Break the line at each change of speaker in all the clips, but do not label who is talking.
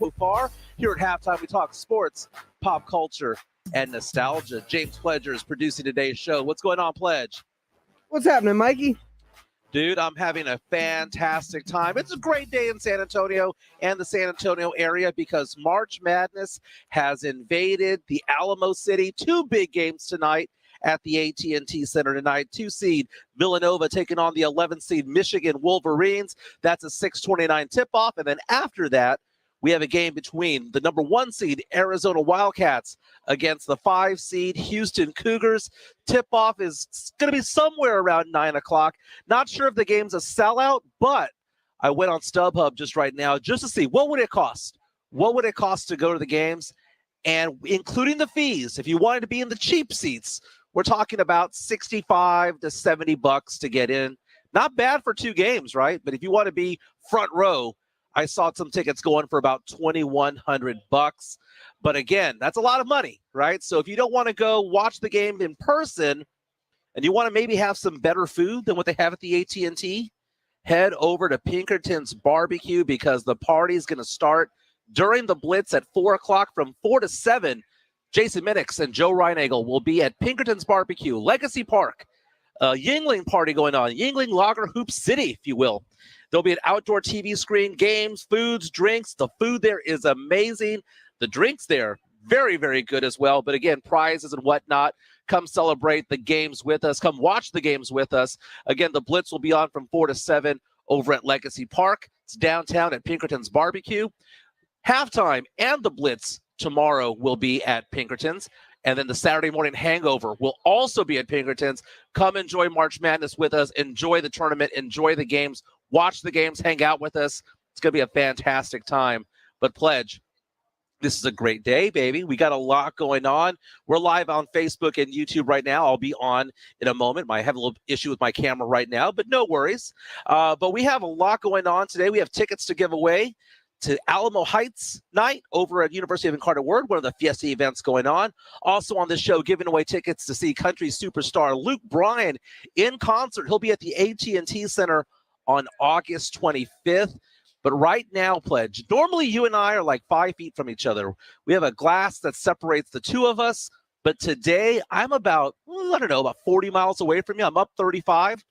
so far. Here at halftime, we talk sports, pop culture, and nostalgia. James Pledger is producing today's show. What's going on, Pledge?
What's happening, Mikey?
Dude, I'm having a fantastic time. It's a great day in San Antonio and the San Antonio area because March Madness has invaded the Alamo City. Two big games tonight at the AT&T Center tonight. 2-seed Villanova taking on the 11-seed Michigan Wolverines. That's a 6:29 tip-off. And then after that, we have a game between the number 1 seed Arizona Wildcats against the 5-seed Houston Cougars. Tip-off is going to be somewhere around 9 o'clock. Not sure if the game's a sellout, but I went on StubHub just right now just to see what would it cost. What would it cost to go to the games? And including the fees, if you wanted to be in the cheap seats, we're talking about $65 to $70 to get in. Not bad for 2 games, right? But if you want to be front row, I saw some tickets going for about $2,100. But again, that's a lot of money, right? So if you don't want to go watch the game in person and you want to maybe have some better food than what they have at the AT&T, head over to Pinkerton's Barbecue because the party is going to start during the Blitz at 4 o'clock from 4 to 7. Jason Minix and Joe Reinagel will be at Pinkerton's Barbecue, Legacy Park. Yingling party going on, Yingling Lager Hoop City, if you will. There'll be an outdoor TV screen, games, foods, drinks. The food there is amazing. The drinks there, very, very good as well. But again, prizes and whatnot. Come celebrate the games with us. Come watch the games with us. Again, the Blitz will be on from 4 to 7 over at Legacy Park. It's downtown at Pinkerton's Barbecue. Halftime and the Blitz tomorrow will be at Pinkerton's. And then the Saturday morning hangover will also be at Pinkerton's. Come enjoy March Madness with us. Enjoy the tournament. Enjoy the games. Watch the games. Hang out with us. It's going to be a fantastic time. But Pledge, this is a great day, baby. We got a lot going on. We're live on Facebook and YouTube right now. I'll be on in a moment. I have a little issue with my camera right now, but no worries. But we have a lot going on today. We have tickets to give away to Alamo Heights night over at University of Incarnate Word, one of the Fiesta events going on. Also on this show, giving away tickets to see country superstar Luke Bryan in concert. He'll be at the AT&T Center on August 25th. But right now, Pledge, normally you and I are like 5 feet from each other. We have a glass that separates the two of us. But today, I'm about 40 miles away from you. I'm up 35.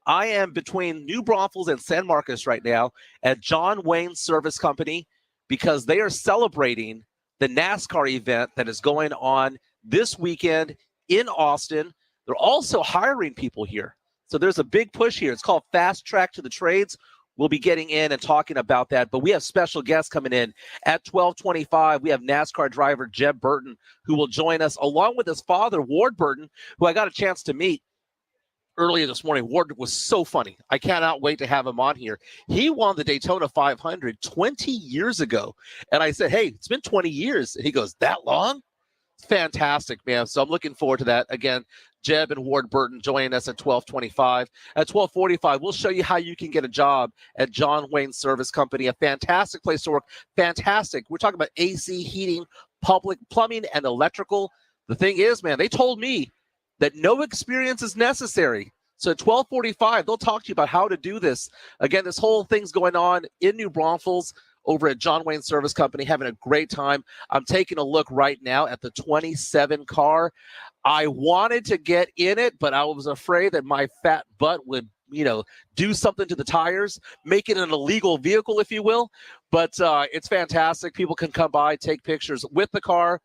I am between New Braunfels and San Marcos right now at John Wayne Service Company because they are celebrating the NASCAR event that is going on this weekend in Austin. They're also hiring people here. So there's a big push here. It's called Fast Track to the Trades. We'll be getting in and talking about that. But we have special guests coming in at 12:25. We have NASCAR driver Jeb Burton, who will join us along with his father, Ward Burton, who I got a chance to meet earlier this morning. Ward was so funny. I cannot wait to have him on here. He won the Daytona 500 20 years ago. And I said, hey, it's been 20 years. And he goes, that long? Fantastic, man. So I'm looking forward to that. Again, Jeb and Ward Burton joining us at 12:25. At 12:45, we'll show you how you can get a job at John Wayne Service Company, a fantastic place to work. Fantastic. We're talking about AC, heating, public plumbing, and electrical. The thing is, man, they told me that no experience is necessary. So at 12:45, they'll talk to you about how to do this. Again, this whole thing's going on in New Braunfels over at John Wayne Service Company, having a great time. I'm taking a look right now at the 27 car. I wanted to get in it, but I was afraid that my fat butt would, do something to the tires, make it an illegal vehicle, if you will. But it's fantastic. People can come by, take pictures with the car,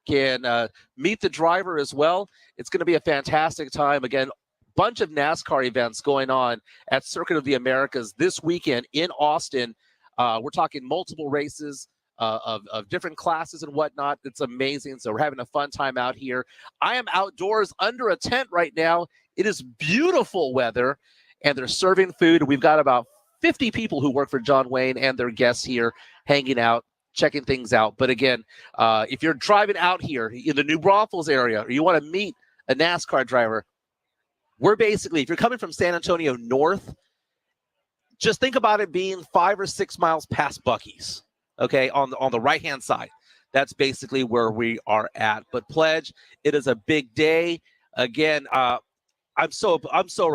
can meet the driver as well. It's going to be a fantastic time. Again, bunch of NASCAR events going on at Circuit of the Americas this weekend in Austin. We're talking multiple races of different classes and whatnot. It's amazing. So we're having a fun time out here. I am outdoors under a tent right now. It is beautiful weather, and they're serving food. We've got about 50 people who work for John Wayne and their guests here hanging out, checking things out. But again, if you're driving out here in the New Braunfels area or you want to meet a NASCAR driver, we're basically, if you're coming from San Antonio north, just think about it being 5 or 6 miles past Buc-ee's, okay, on the right-hand side. That's basically where we are at. But Pledge, it is a big day. Again, I'm so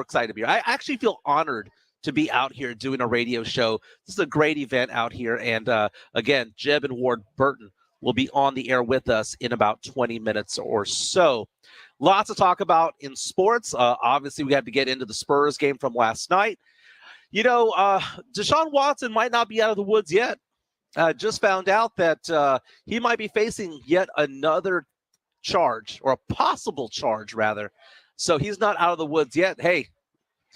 excited to be here. I actually feel honored to be out here doing a radio show. This is a great event out here. And again, Jeb and Ward Burton will be on the air with us in about 20 minutes or so. Lots to talk about in sports. Obviously, we have to get into the Spurs game from last night. Deshaun Watson might not be out of the woods yet. Just found out that he might be facing yet another charge, or a possible charge, rather. So he's not out of the woods yet. Hey,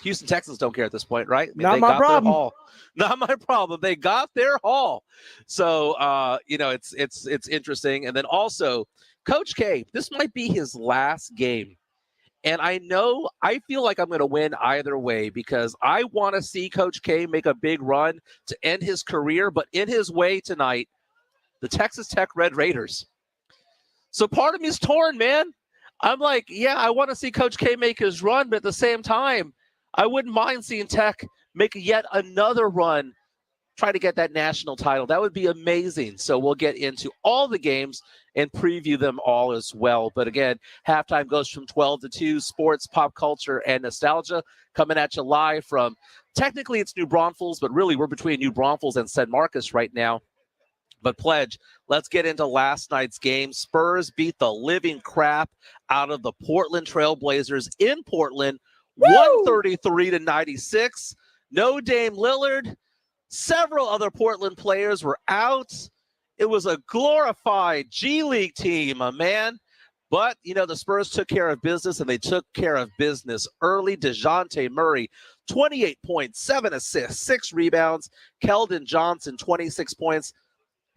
Houston Texans don't care at this point, right? I mean,
Not my problem.
Not my problem. They got their haul. So, it's interesting. And then also, Coach K, this might be his last game. And I feel like I'm going to win either way because I want to see Coach K make a big run to end his career. But in his way tonight, the Texas Tech Red Raiders. So part of me is torn, man. I'm like, yeah, I want to see Coach K make his run, but at the same time, I wouldn't mind seeing Tech make yet another run, try to get that national title. That would be amazing. So we'll get into all the games and preview them all as well. But again, halftime goes from 12 to 2, sports, pop culture, and nostalgia coming at you live from, technically it's New Braunfels, but really we're between New Braunfels and San Marcos right now. But Pledge, let's get into last night's game. Spurs beat the living crap out of the Portland Trailblazers in Portland, 133-96. No Dame Lillard. Several other Portland players were out. It was a glorified G League team, man. But, the Spurs took care of business, and they took care of business early. DeJounte Murray, 28 points, 7 assists, 6 rebounds. Keldon Johnson, 26 points,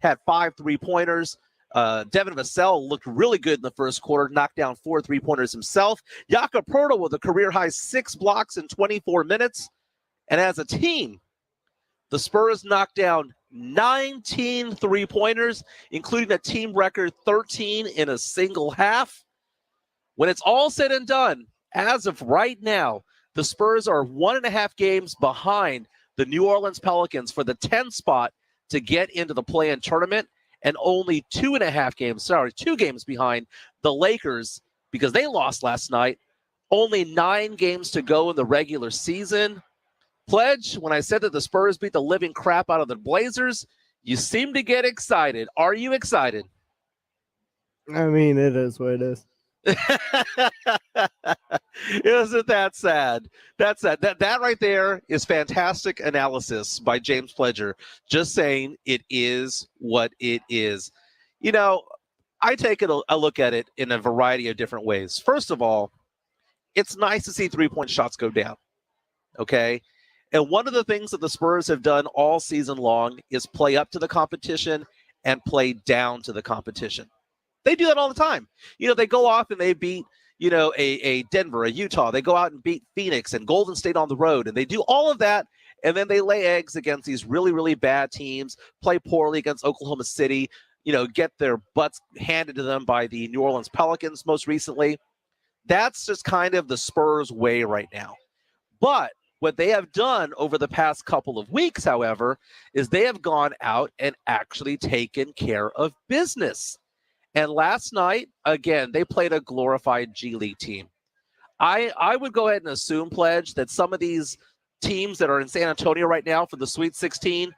had 5 3-pointers. Devin Vassell looked really good in the first quarter, knocked down 4 3-pointers himself. Jakob Poeltl with a career-high 6 blocks in 24 minutes. And as a team, the Spurs knocked down 19 3-pointers, including a team record 13 in a single half. When it's all said and done, as of right now, the Spurs are 1.5 games behind the New Orleans Pelicans for the 10th spot to get into the play-in tournament, and only 2 games behind the Lakers because they lost last night. Only 9 games to go in the regular season. Pledge, when I said that the Spurs beat the living crap out of the Blazers, you seem to get excited. Are you excited?
I mean, it is what it is.
Isn't that sad? That's sad. That right there is fantastic analysis by James Pledger. Just saying it is what it is. I take a look at it in a variety of different ways. First of all, it's nice to see 3-point shots go down. Okay? And one of the things that the Spurs have done all season long is play up to the competition and play down to the competition. They do that all the time. They go off and they beat, a Denver, a Utah. They go out and beat Phoenix and Golden State on the road. And they do all of that. And then they lay eggs against these really, really bad teams, play poorly against Oklahoma City, get their butts handed to them by the New Orleans Pelicans most recently. That's just kind of the Spurs way right now. But what they have done over the past couple of weeks, however, is they have gone out and actually taken care of business. And last night, again, they played a glorified G League team. I would go ahead and assume, Pledge, that some of these teams that are in San Antonio right now for the Sweet 16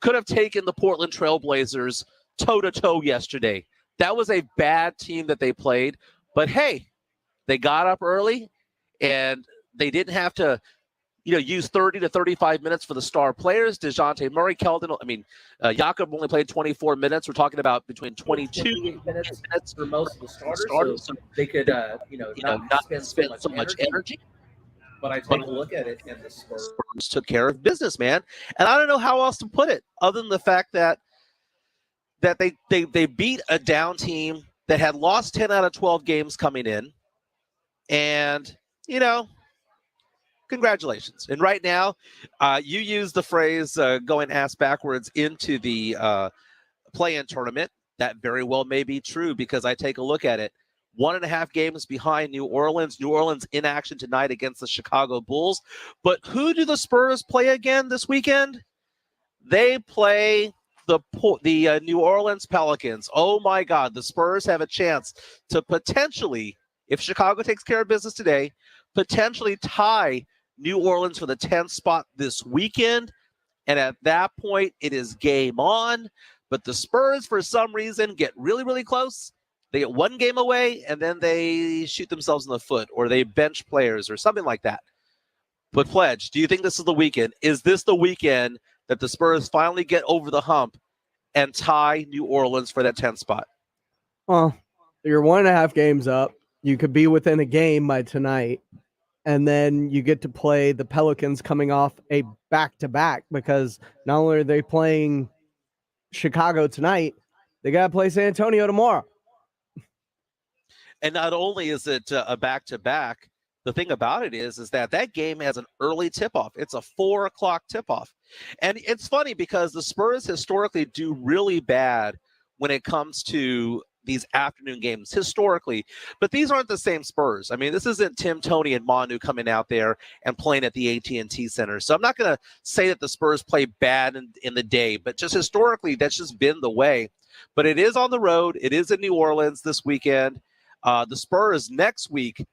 could have taken the Portland Trailblazers toe-to-toe yesterday. That was a bad team that they played. But, hey, they got up early, and they didn't have to use 30 to 35 minutes for the star players. DeJounte Murray, Keldon, Jakob only played 24 minutes. We're talking about between 22 minutes
for most of the starters. So they could, not spend so much energy. But I take a look at it, and the Spurs
took care of business, man. And I don't know how else to put it other than the fact that they beat a down team that had lost 10 out of 12 games coming in. And, congratulations. And right now, you use the phrase going ass backwards into the play-in tournament. That very well may be true because I take a look at it. 1.5 games behind New Orleans. New Orleans in action tonight against the Chicago Bulls. But who do the Spurs play again this weekend? They play the New Orleans Pelicans. Oh, my God. The Spurs have a chance to potentially, if Chicago takes care of business today, potentially tie New Orleans for the 10th spot this weekend. And at that point, it is game on. But the Spurs, for some reason, get really, really close. They get one game away, and then they shoot themselves in the foot, or they bench players or something like that. But Pledge, do you think this is the weekend? Is this the weekend that the Spurs finally get over the hump and tie New Orleans for that 10th spot?
Well, you're 1.5 games up. You could be within a game by tonight. And then you get to play the Pelicans coming off a back-to-back, because not only are they playing Chicago tonight, they got to play San Antonio tomorrow.
And not only is it a back-to-back, the thing about it is that game has an early tip-off. It's a 4 o'clock tip-off. And it's funny because the Spurs historically do really bad when it comes to these afternoon games, historically. But these aren't the same Spurs. I mean, this isn't Tim, Tony, and Manu coming out there and playing at the AT&T Center. So I'm not going to say that the Spurs play bad in the day, but just historically, that's just been the way. But it is on the road. It is in New Orleans this weekend. The Spurs next week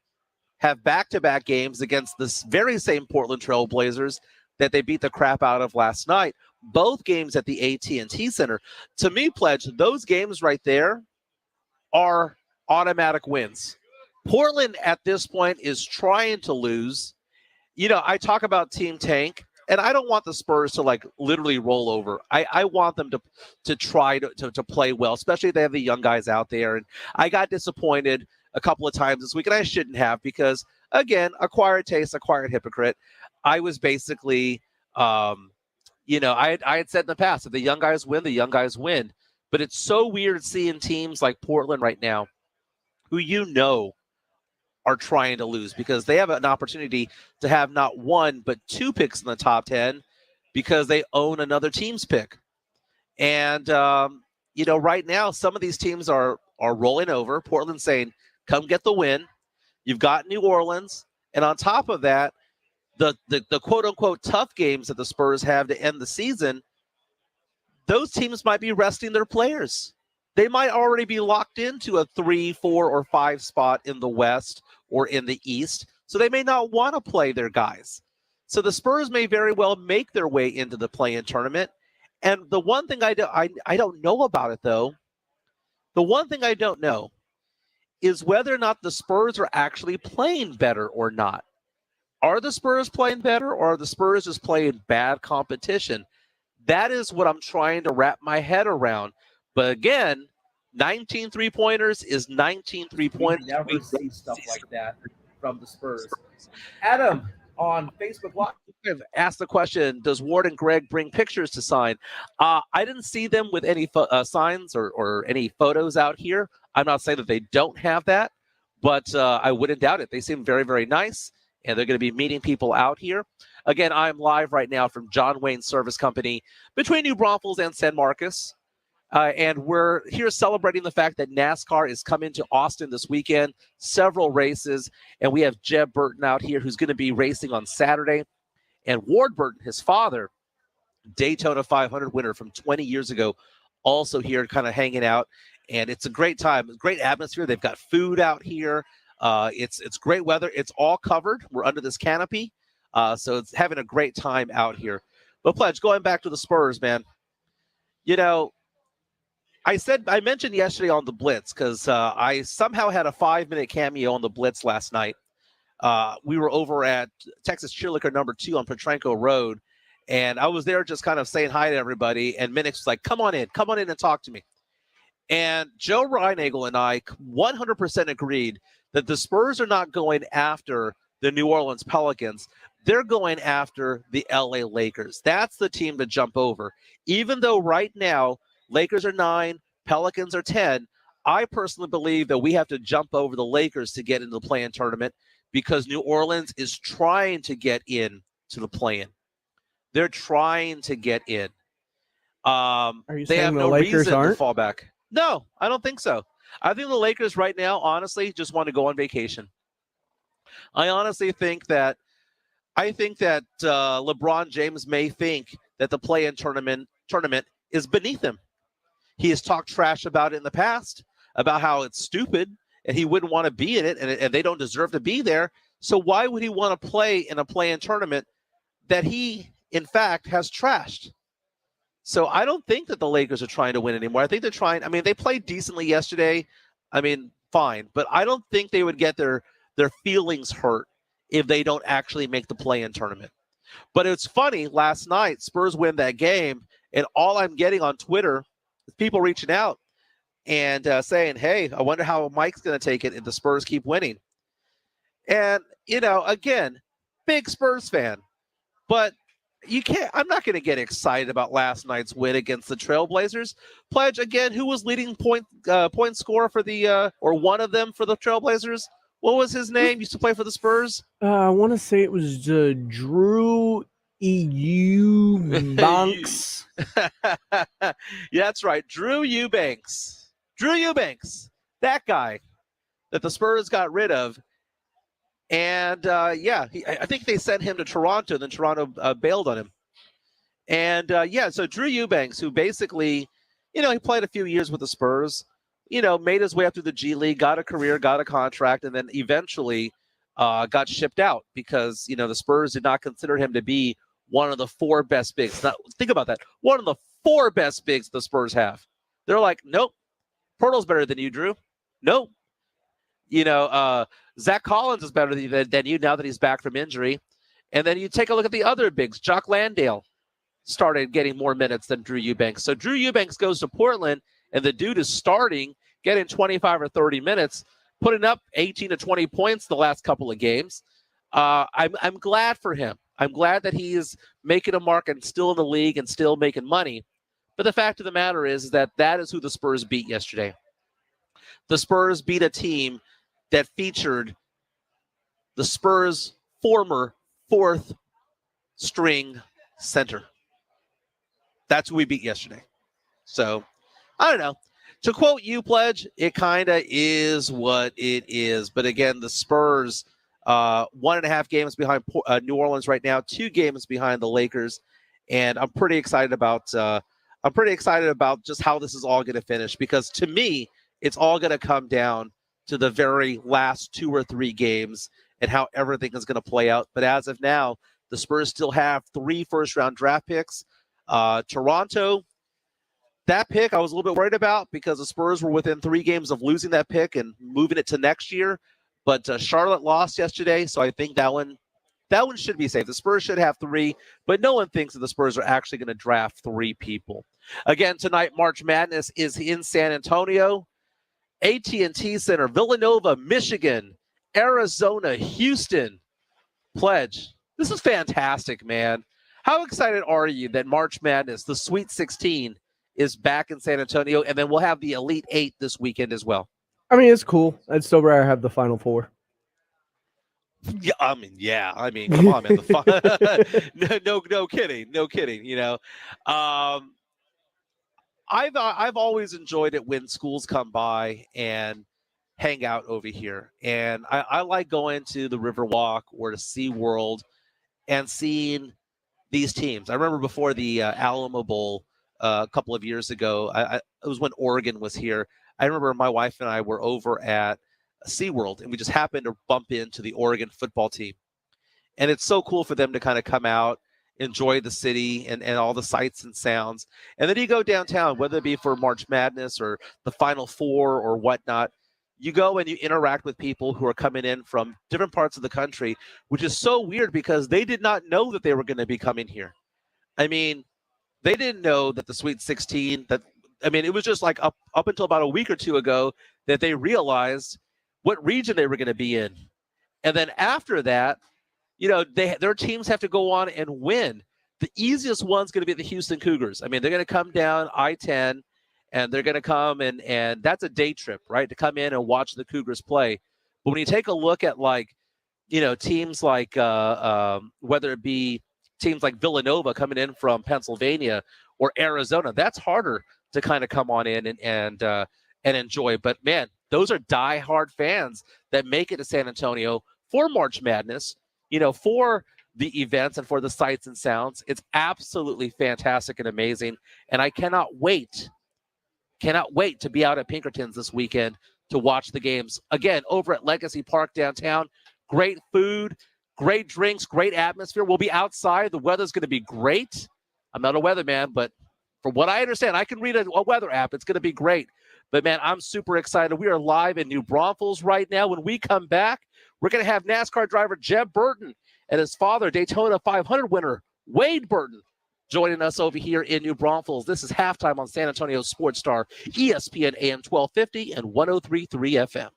have back-to-back games against this very same Portland Trail Blazers that they beat the crap out of last night. Both games at the AT&T Center. To me, Pledge, those games right there are automatic wins. Portland at this point is trying to lose. You know, I talk about Team Tank, and I don't want the Spurs to like literally roll over. I want them to try to play well, especially if they have the young guys out there. And I got disappointed a couple of times this week, and I shouldn't have, because again, acquired taste, acquired hypocrite. I was basically, I had said in the past, if the young guys win, the young guys win. But it's so weird seeing teams like Portland right now, who are trying to lose, because they have an opportunity to have not one, but 2 picks in the top 10 because they own another team's pick. And, right now, some of these teams are rolling over. Portland saying, come get the win. You've got New Orleans. And on top of that, the quote-unquote tough games that the Spurs have to end the season, those teams might be resting their players. They might already be locked into a 3, 4, or 5 spot in the West or in the East, so they may not want to play their guys. So the Spurs may very well make their way into the play-in tournament. And the one thing I don't know about it, though, the one thing I don't know is whether or not the Spurs are actually playing better or not. Are the Spurs playing better, or are the Spurs just playing bad competition? That is what I'm trying to wrap my head around. But again, 19 3-pointers is 19 3-pointers.
We never see stuff like that from the Spurs. Adam on Facebook Live
I've asked the question, does Ward and Greg bring pictures to sign? I didn't see them with any signs or any photos out here. I'm not saying that they don't have that, but I wouldn't doubt it. They seem very, very nice, and they're going to be meeting people out here. Again, I'm live right now from John Wayne Service Company between New Braunfels and San Marcos. And we're here celebrating the fact that NASCAR is coming to Austin this weekend, several races. And we have Jeb Burton out here, who's going to be racing on Saturday. And Ward Burton, his father, Daytona 500 winner from 20 years ago, also here kind of hanging out. And it's a great time, great atmosphere. They've got food out here. It's great weather. It's all covered. We're under this canopy. So it's having a great time out here. But Pledge, going back to the Spurs, man, I mentioned yesterday on the Blitz, because I somehow had a 5-minute cameo on the Blitz last night. We were over at Texas Cheerlicker number 2 on Petranco Road, and I was there just kind of saying hi to everybody, and Minix was like, come on in and talk to me. And Joe Reinagel and I 100% agreed that the Spurs are not going after the New Orleans Pelicans. They're going after the LA Lakers. That's the team to jump over. Even though right now Lakers are 9, Pelicans are 10, I personally believe that we have to jump over the Lakers to get into the play-in tournament, because New Orleans is trying to get in to the play-in. They're trying to get in.
Are you
they
saying
have
the
no
Lakers
reason
aren't?
to fall back. No, I don't think so. I think the Lakers right now, honestly, just want to go on vacation. I honestly think that LeBron James may think that the play-in tournament is beneath him. He has talked trash about it in the past, about how it's stupid and he wouldn't want to be in it, and they don't deserve to be there. So why would he want to play in a play-in tournament that he, in fact, has trashed? So I don't think that the Lakers are trying to win anymore. I think they're trying. I mean, they played decently yesterday. I mean, fine. But I don't think they would get their feelings hurt if they don't actually make the play-in tournament. But it's funny, last night, Spurs win that game, and all I'm getting on Twitter is people reaching out and saying, hey, I wonder how Mike's going to take it if the Spurs keep winning. And, again, big Spurs fan. But I'm not going to get excited about last night's win against the Trailblazers. Pledge, again, who was leading point scorer for or one of them for the Trailblazers? What was his name? Used to play for the Spurs?
I want to say it was Drew Eubanks.
Yeah, that's right. Drew Eubanks. That guy that the Spurs got rid of. And, I think they sent him to Toronto, then Toronto bailed on him. And, so Drew Eubanks, who basically, he played a few years with the Spurs, made his way up through the G League, got a career, got a contract, and then eventually got shipped out because, the Spurs did not consider him to be one of the 4 best bigs. Now, think about that. One of the 4 best bigs the Spurs have. They're like, nope, Pirtle's better than you, Drew. Nope. Zach Collins is better than you now that he's back from injury. And then you take a look at the other bigs. Jock Landale started getting more minutes than Drew Eubanks. So Drew Eubanks goes to Portland, and the dude is starting, getting 25 or 30 minutes, putting up 18 to 20 points the last couple of games. I'm glad for him. I'm glad that he is making a mark and still in the league and still making money. But the fact of the matter is that is who the Spurs beat yesterday. The Spurs beat a team that featured the Spurs' former 4th string center. That's who we beat yesterday. So, I don't know. To quote you, Pledge, it kind of is what it is. But again, the Spurs, 1.5 games behind New Orleans right now, 2 games behind the Lakers, and I'm pretty excited about just how this is all going to finish, because to me, it's all going to come down to the very last 2 or 3 games and how everything is going to play out. But as of now, the Spurs still have 3 first-round draft picks. Toronto, that pick I was a little bit worried about because the Spurs were within 3 games of losing that pick and moving it to next year. But Charlotte lost yesterday, so I think that one should be safe. The Spurs should have 3, but no one thinks that the Spurs are actually going to draft 3 people. Again, tonight, March Madness is in San Antonio. AT&T Center, Villanova, Michigan, Arizona, Houston. Pledge, this is fantastic, man. How excited are you that March Madness, the Sweet 16, is back in San Antonio, and then we'll have the Elite 8 this weekend as well?
I mean, it's cool. I'd still rather have the Final 4.
Yeah, I mean, come on, man. No kidding. I've always enjoyed it when schools come by and hang out over here. And I like going to the Riverwalk or to SeaWorld and seeing these teams. I remember before the Alamo Bowl a couple of years ago, it was when Oregon was here. I remember my wife and I were over at SeaWorld, and we just happened to bump into the Oregon football team. And it's so cool for them to kind of come out, enjoy the city and all the sights and sounds. And then you go downtown, whether it be for March Madness or the Final Four or whatnot, you go and you interact with people who are coming in from different parts of the country, which is so weird because they did not know that they were going to be coming here. I mean, they didn't know that the Sweet 16, it was just like up until about a week or 2 ago that they realized what region they were going to be in. And then after that, their teams have to go on and win. The easiest one's going to be the Houston Cougars. I mean, they're going to come down I-10, and they're going to come and that's a day trip, right, to come in and watch the Cougars play. But when you take a look at teams like whether it be teams like Villanova coming in from Pennsylvania or Arizona, that's harder to kind of come on in and enjoy. But man, those are diehard fans that make it to San Antonio for March Madness, for the events and for the sights and sounds. It's absolutely fantastic and amazing. And I cannot wait to be out at Pinkerton's this weekend to watch the games. Again, over at Legacy Park downtown, great food, great drinks, great atmosphere. We'll be outside. The weather's going to be great. I'm not a weatherman, but from what I understand, I can read a weather app. It's going to be great. But, man, I'm super excited. We are live in New Braunfels right now. When we come back, we're going to have NASCAR driver Jeb Burton and his father, Daytona 500 winner Wade Burton, joining us over here in New Braunfels. This is halftime on San Antonio Sports Star, ESPN AM 1250 and 103.3 FM.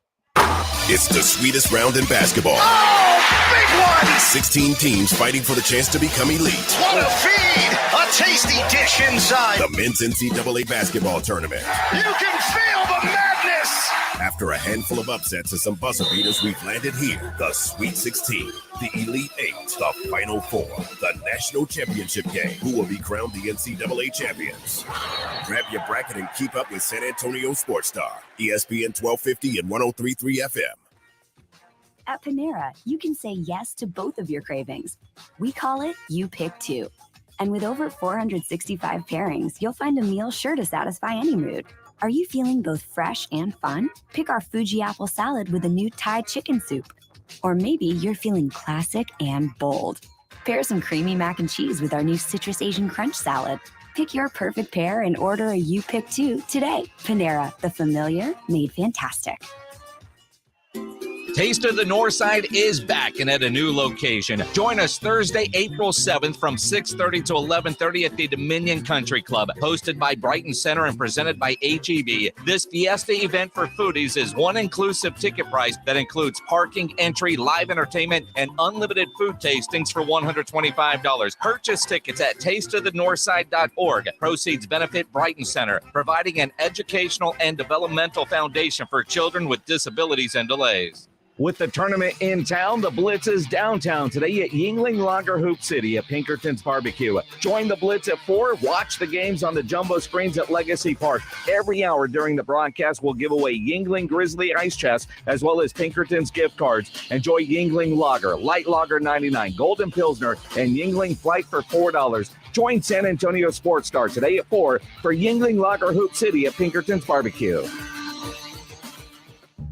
It's the sweetest round in basketball.
Oh, big one!
16 teams fighting for the chance to become elite.
What a feed! A tasty dish inside.
The men's NCAA basketball tournament.
You can feel the madness!
After a handful of upsets and some buzzer beaters, we've landed here. The Sweet 16, the Elite 8, the Final Four, the National Championship game. Who will be crowned the NCAA champions? Grab your bracket and keep up with San Antonio Sports Star, ESPN 1250 and 103.3 FM.
At Panera, you can say yes to both of your cravings. We call it You Pick Two. And with over 465 pairings, you'll find a meal sure to satisfy any mood. Are you feeling both fresh and fun? Pick our Fuji apple salad with a new Thai chicken soup. Or maybe you're feeling classic and bold. Pair some creamy mac and cheese with our new Citrus Asian Crunch salad. Pick your perfect pair and order a You Pick Two today. Panera, the familiar made fantastic.
Taste of the Northside is back and at a new location. Join us Thursday, April 7th from 6:30 to 11:30 at the Dominion Country Club, hosted by Brighton Center and presented by HEB. This fiesta event for foodies is one inclusive ticket price that includes parking, entry, live entertainment, and unlimited food tastings for $125. Purchase tickets at tasteofthenorthside.org. Proceeds benefit Brighton Center, providing an educational and developmental foundation for children with disabilities and delays. With the tournament in town, the Blitz is downtown today at Yuengling Lager Hoop City at Pinkerton's Barbecue. Join the Blitz at 4. Watch the games on the jumbo screens at Legacy Park. Every hour during the broadcast, we'll give away Yuengling Grizzly Ice Chest as well as Pinkerton's gift cards. Enjoy Yuengling Lager, Light Lager 99, Golden Pilsner, and Yuengling Flight for $4. Join San Antonio Sports Star today at 4 for Yuengling Lager Hoop City at Pinkerton's Barbecue.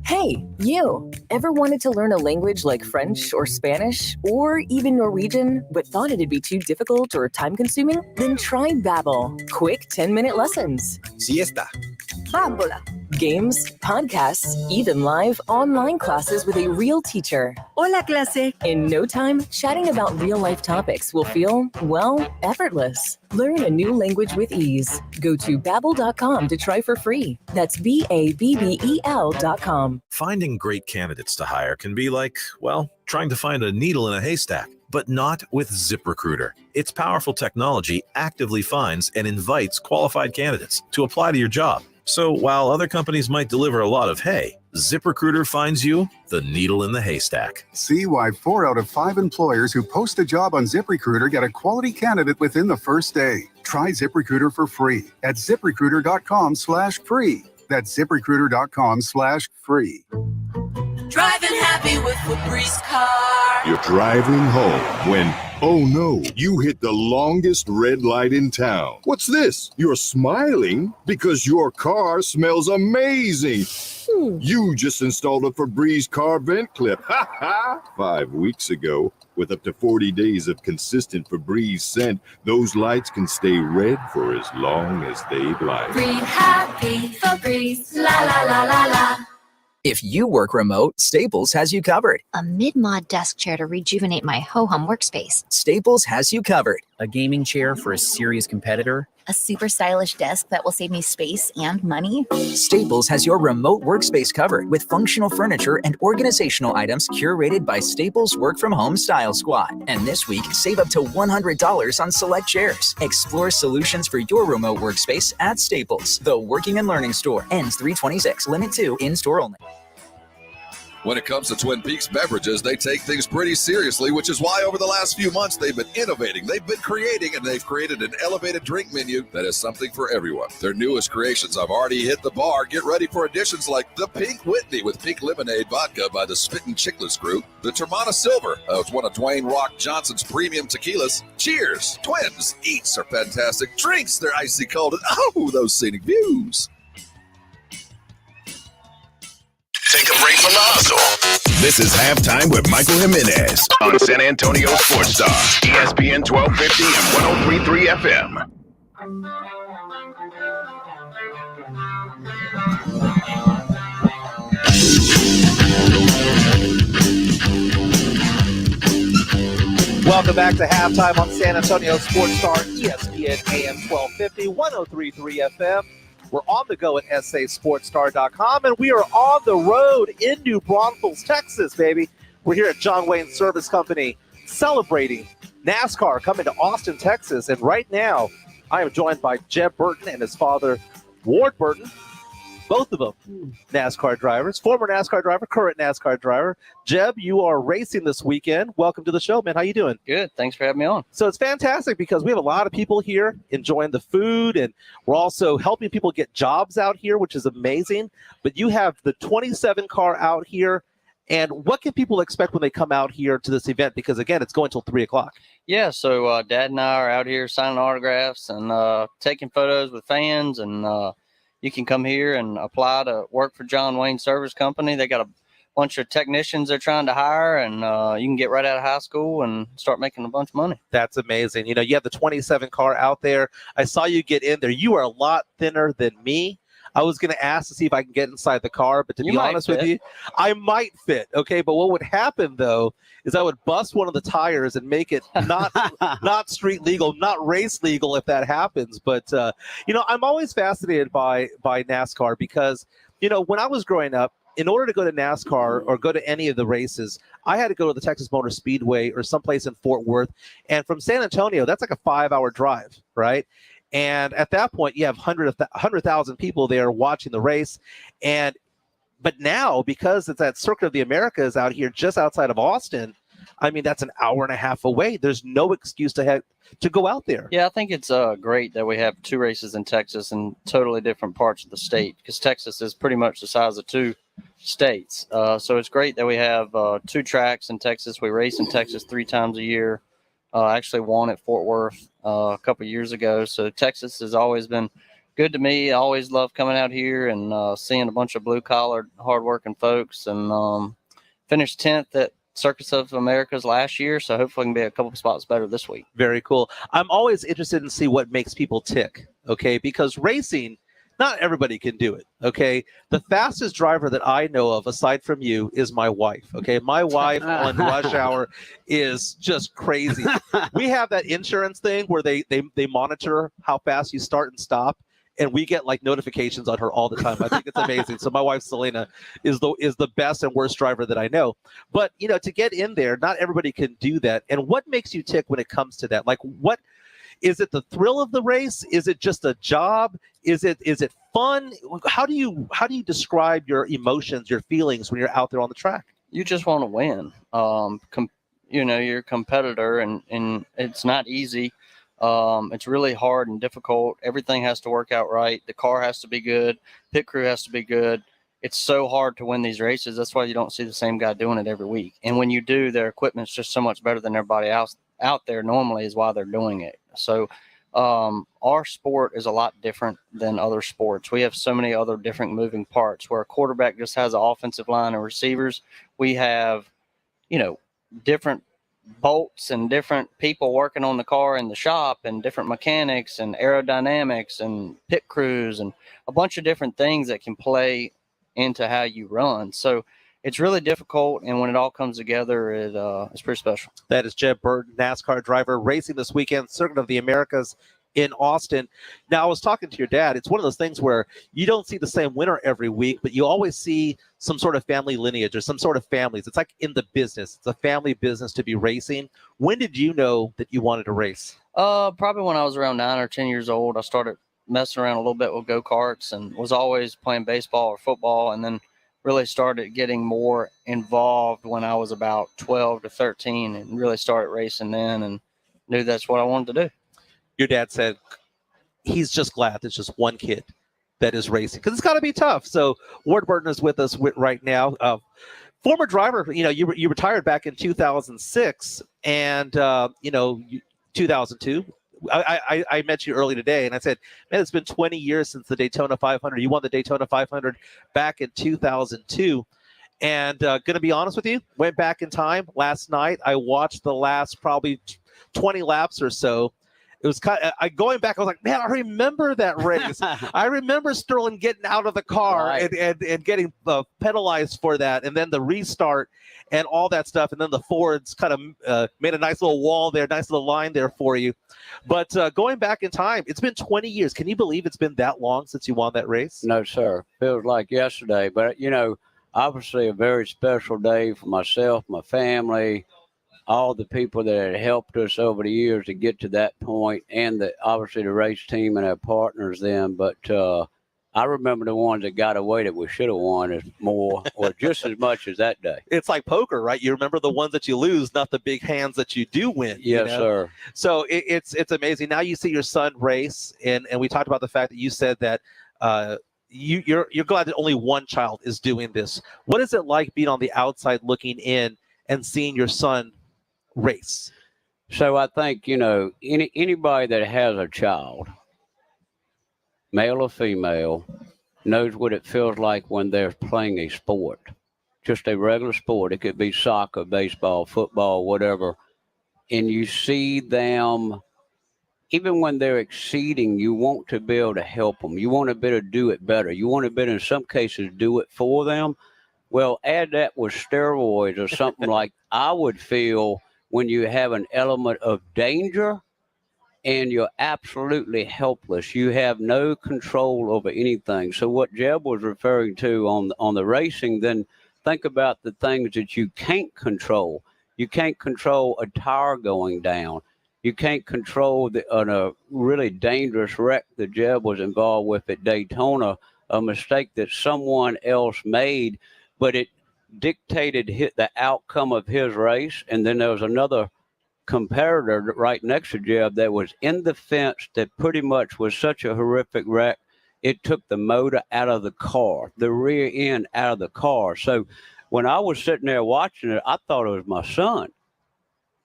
Hey, you! Ever wanted to learn a language like French or Spanish or even Norwegian, but thought it'd be too difficult or time-consuming? Then try Babbel. Quick 10-minute lessons.
Siesta.
Bambola. Games, podcasts, even live online classes with a real teacher.
Hola, clase.
In no time, chatting about real-life topics will feel, well, effortless. Learn a new language with ease. Go to Babbel.com to try for free. That's Babbel.com.
Finding great candidates to hire can be like, well, trying to find a needle in a haystack, but not with ZipRecruiter. Its powerful technology actively finds and invites qualified candidates to apply to your job. So while other companies might deliver a lot of hay, ZipRecruiter finds you the needle in the haystack.
See why 4 out of 5 employers who post a job on ZipRecruiter get a quality candidate within the first day. Try ZipRecruiter for free at ZipRecruiter.com/free. That's ZipRecruiter.com/free.
Driving happy with Febreze car.
You're driving home when, oh no, you hit the longest red light in town. What's this? You're smiling because your car smells amazing. You just installed a Febreze car vent clip. 5 weeks ago. With up to 40 days of consistent Febreze scent, those lights can stay red for as long as they'd like.
Breathe happy, Febreze, la la la la la.
If you work remote, Staples has you covered.
A mid-mod desk chair to rejuvenate my ho-hum workspace.
Staples has you covered. A gaming chair for a serious competitor.
A super stylish desk that will save me space and money.
Staples has your remote workspace covered with functional furniture and organizational items curated by Staples Work From Home Style Squad. And this week, save up to $100 on select chairs. Explore solutions for your remote workspace at Staples, the working and learning store. Ends 3/26, limit 2, in-store only.
When it comes to Twin Peaks beverages, they take things pretty seriously, which is why over the last few months they've been innovating, they've been creating, and they've created an elevated drink menu that is something for everyone. Their newest creations have already hit the bar. Get ready for additions like the Pink Whitney with pink lemonade vodka by the Spittin' Chicklets Group, the Termana Silver, it's one of Dwayne Rock Johnson's premium tequilas. Cheers! Twins! Eats are fantastic. Drinks, they're icy cold, and oh, those scenic views.
Take a break from the hustle.
This is Halftime with Michael Jimenez on San Antonio Sports Star, ESPN 1250 and 103.3 FM.
Welcome back to Halftime on San Antonio Sports Star, ESPN AM 1250, 103.3 FM. We're on the go at sasportstar.com, and we are on the road in New Braunfels, Texas, baby. We're here at John Wayne Service Company celebrating NASCAR coming to Austin, Texas. And right now, I am joined by Jeb Burton and his father, Ward Burton. Both of them NASCAR drivers, former NASCAR driver, current NASCAR driver. Jeb, you are racing this weekend. Welcome to the show, man. How you doing?
Good. Thanks for having me on.
So it's fantastic because we have a lot of people here enjoying the food, and we're also helping people get jobs out here, which is amazing. But you have the 27 car out here. And what can people expect when they come out here to this event? Because, again, it's going till 3 o'clock.
Yeah, so Dad and I are out here signing autographs and taking photos with fans, and you can come here and apply to work for John Wayne Service Company. They got a bunch of technicians they're trying to hire, and you can get right out of high school and start making a bunch of money.
That's amazing. You know, you have the 27 car out there. I saw you get in there. You are a lot thinner than me. I was going to ask to see if I can get inside the car, but to be honest with you, I might fit. Okay. But what would happen though, is I would bust one of the tires and make it not street legal, not race legal if that happens. But, you know, I'm always fascinated by NASCAR because, you know, when I was growing up, in order to go to NASCAR or go to any of the races, I had to go to the Texas Motor Speedway or someplace in Fort Worth. And from San Antonio, that's like a 5-hour drive, right? And at that point, you have 100,000 people there watching the race. But now, because it's that Circuit of the Americas out here just outside of Austin, I mean, that's an hour and a half away. There's no excuse to go out there.
Yeah, I think it's great that we have 2 races in Texas in totally different parts of the state, because Texas is pretty much the size of 2 states. So it's great that we have 2 tracks in Texas. We race in Texas 3 times a year. I actually won at Fort Worth a couple years ago. So Texas has always been good to me. I always love coming out here and seeing a bunch of blue-collar, hard-working folks, and finished 10th at Circus of Americas last year, so hopefully I can be a couple spots better this week.
Very cool. I'm always interested in see what makes people tick, okay? Because racing, not everybody can do it, okay? The fastest driver that I know of, aside from you, is my wife, okay? My wife on rush hour is just crazy. We have that insurance thing where they monitor how fast you start and stop, and we get like notifications on her all the time. I think it's amazing. So my wife, Selena, is the best and worst driver that I know. But, you know, to get in there, not everybody can do that. And what makes you tick when it comes to that? Like, what is it? The thrill of the race? Is it just a job? Is it fun? How do you describe your emotions, your feelings when you're out there on the track?
You just want to win. You know, you're a competitor, and it's not easy. It's really hard and difficult. Everything has to work out right. The car has to be good. Pit crew has to be good. It's so hard to win these races. That's why you don't see the same guy doing it every week. And when you do, their equipment's just so much better than everybody else out there normally is why they're doing it. So our sport is a lot different than other sports. We have so many other different moving parts where a quarterback just has an offensive line and receivers. We have, you know, different bolts and different people working on the car in the shop and different mechanics and aerodynamics and pit crews and a bunch of different things that can play into how you run. So it's really difficult, and when it all comes together, it's pretty special.
That is Jeb Burton, NASCAR driver, racing this weekend, Circuit of the Americas in Austin. Now, I was talking to your dad. It's one of those things where you don't see the same winner every week, but you always see some sort of family lineage or some sort of families. It's like in the business. It's a family business to be racing. When did you know that you wanted to race?
Probably when I was around 9 or 10 years old. I started messing around a little bit with go-karts and was always playing baseball or football, and then really started getting more involved when I was about 12 to 13 and really started racing then and knew that's what I wanted to do.
Your dad said he's just glad there's just one kid that is racing because it's got to be tough. So Ward Burton is with us right now. Former driver, you know, you retired back in 2006 and, 2002. I met you early today, and I said, man, it's been 20 years since the Daytona 500. You won the Daytona 500 back in 2002. And going to be honest with you, went back in time last night. I watched the last probably 20 laps or so. It was kind of, going back, I was like, man, I remember that race. I remember Sterling getting out of the car and getting penalized for that. And then the restart and all that stuff. And then the Fords kind of made a nice little wall there, nice little line there for you. But going back in time, it's been 20 years. Can you believe it's been that long since you won that race?
No, sir. Feels like yesterday. But, obviously a very special day for myself, my family, all the people that had helped us over the years to get to that point, and obviously the race team and our partners then. But I remember the ones that got away that we should have won as more or just as much as that day.
It's like poker, right? You remember the ones that you lose, not the big hands that you do win.
Yes, sir.
So it's amazing. Now you see your son race, and we talked about the fact that you said that you're glad that only one child is doing this. What is it like being on the outside looking in and seeing your son race?
So I think, anybody that has a child, male or female, knows what it feels like when they're playing a sport, just a regular sport. It could be soccer, baseball, football, whatever. And you see them, even when they're exceeding, you want to be able to help them. You want to be able to do it better. You want to be able to, in some cases, do it for them. Well, add that with steroids or something like I would feel when you have an element of danger and you're absolutely helpless. You have no control over anything. So what Jeb was referring to on the racing, then think about the things that you can't control. You can't control a tire going down. You can't control a really dangerous wreck that Jeb was involved with at Daytona, a mistake that someone else made, but it dictated the outcome of his race. And then there was another competitor right next to Jeb that was in the fence that pretty much was such a horrific wreck. It took the motor out of the car, the rear end out of the car. So when I was sitting there watching it, I thought it was my son.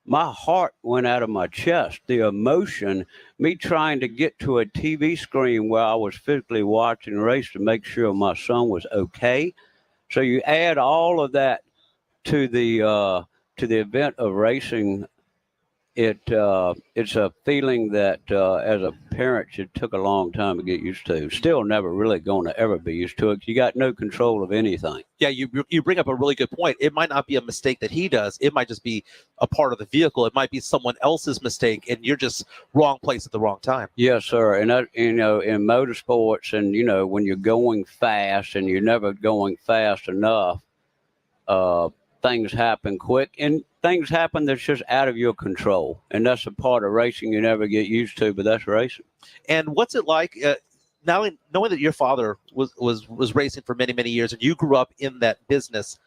My heart went out of my chest. The emotion, me trying to get to a TV screen where I was physically watching the race to make sure my son was okay. So you add all of that to the event of racing. It's a feeling that as a parent, it took a long time to get used to. Still never really going to ever be used to it. You got no control of anything.
Yeah, you bring up a really good point. It might not be a mistake that he does. It might just be a part of the vehicle. It might be someone else's mistake, and you're just wrong place at the wrong time.
Yes, sir. And in motorsports, and when you're going fast and you're never going fast enough, things happen quick, and things happen that's just out of your control. And that's a part of racing you never get used to, but that's racing.
And what's it like now, knowing that your father was racing for many, many years and you grew up in that business?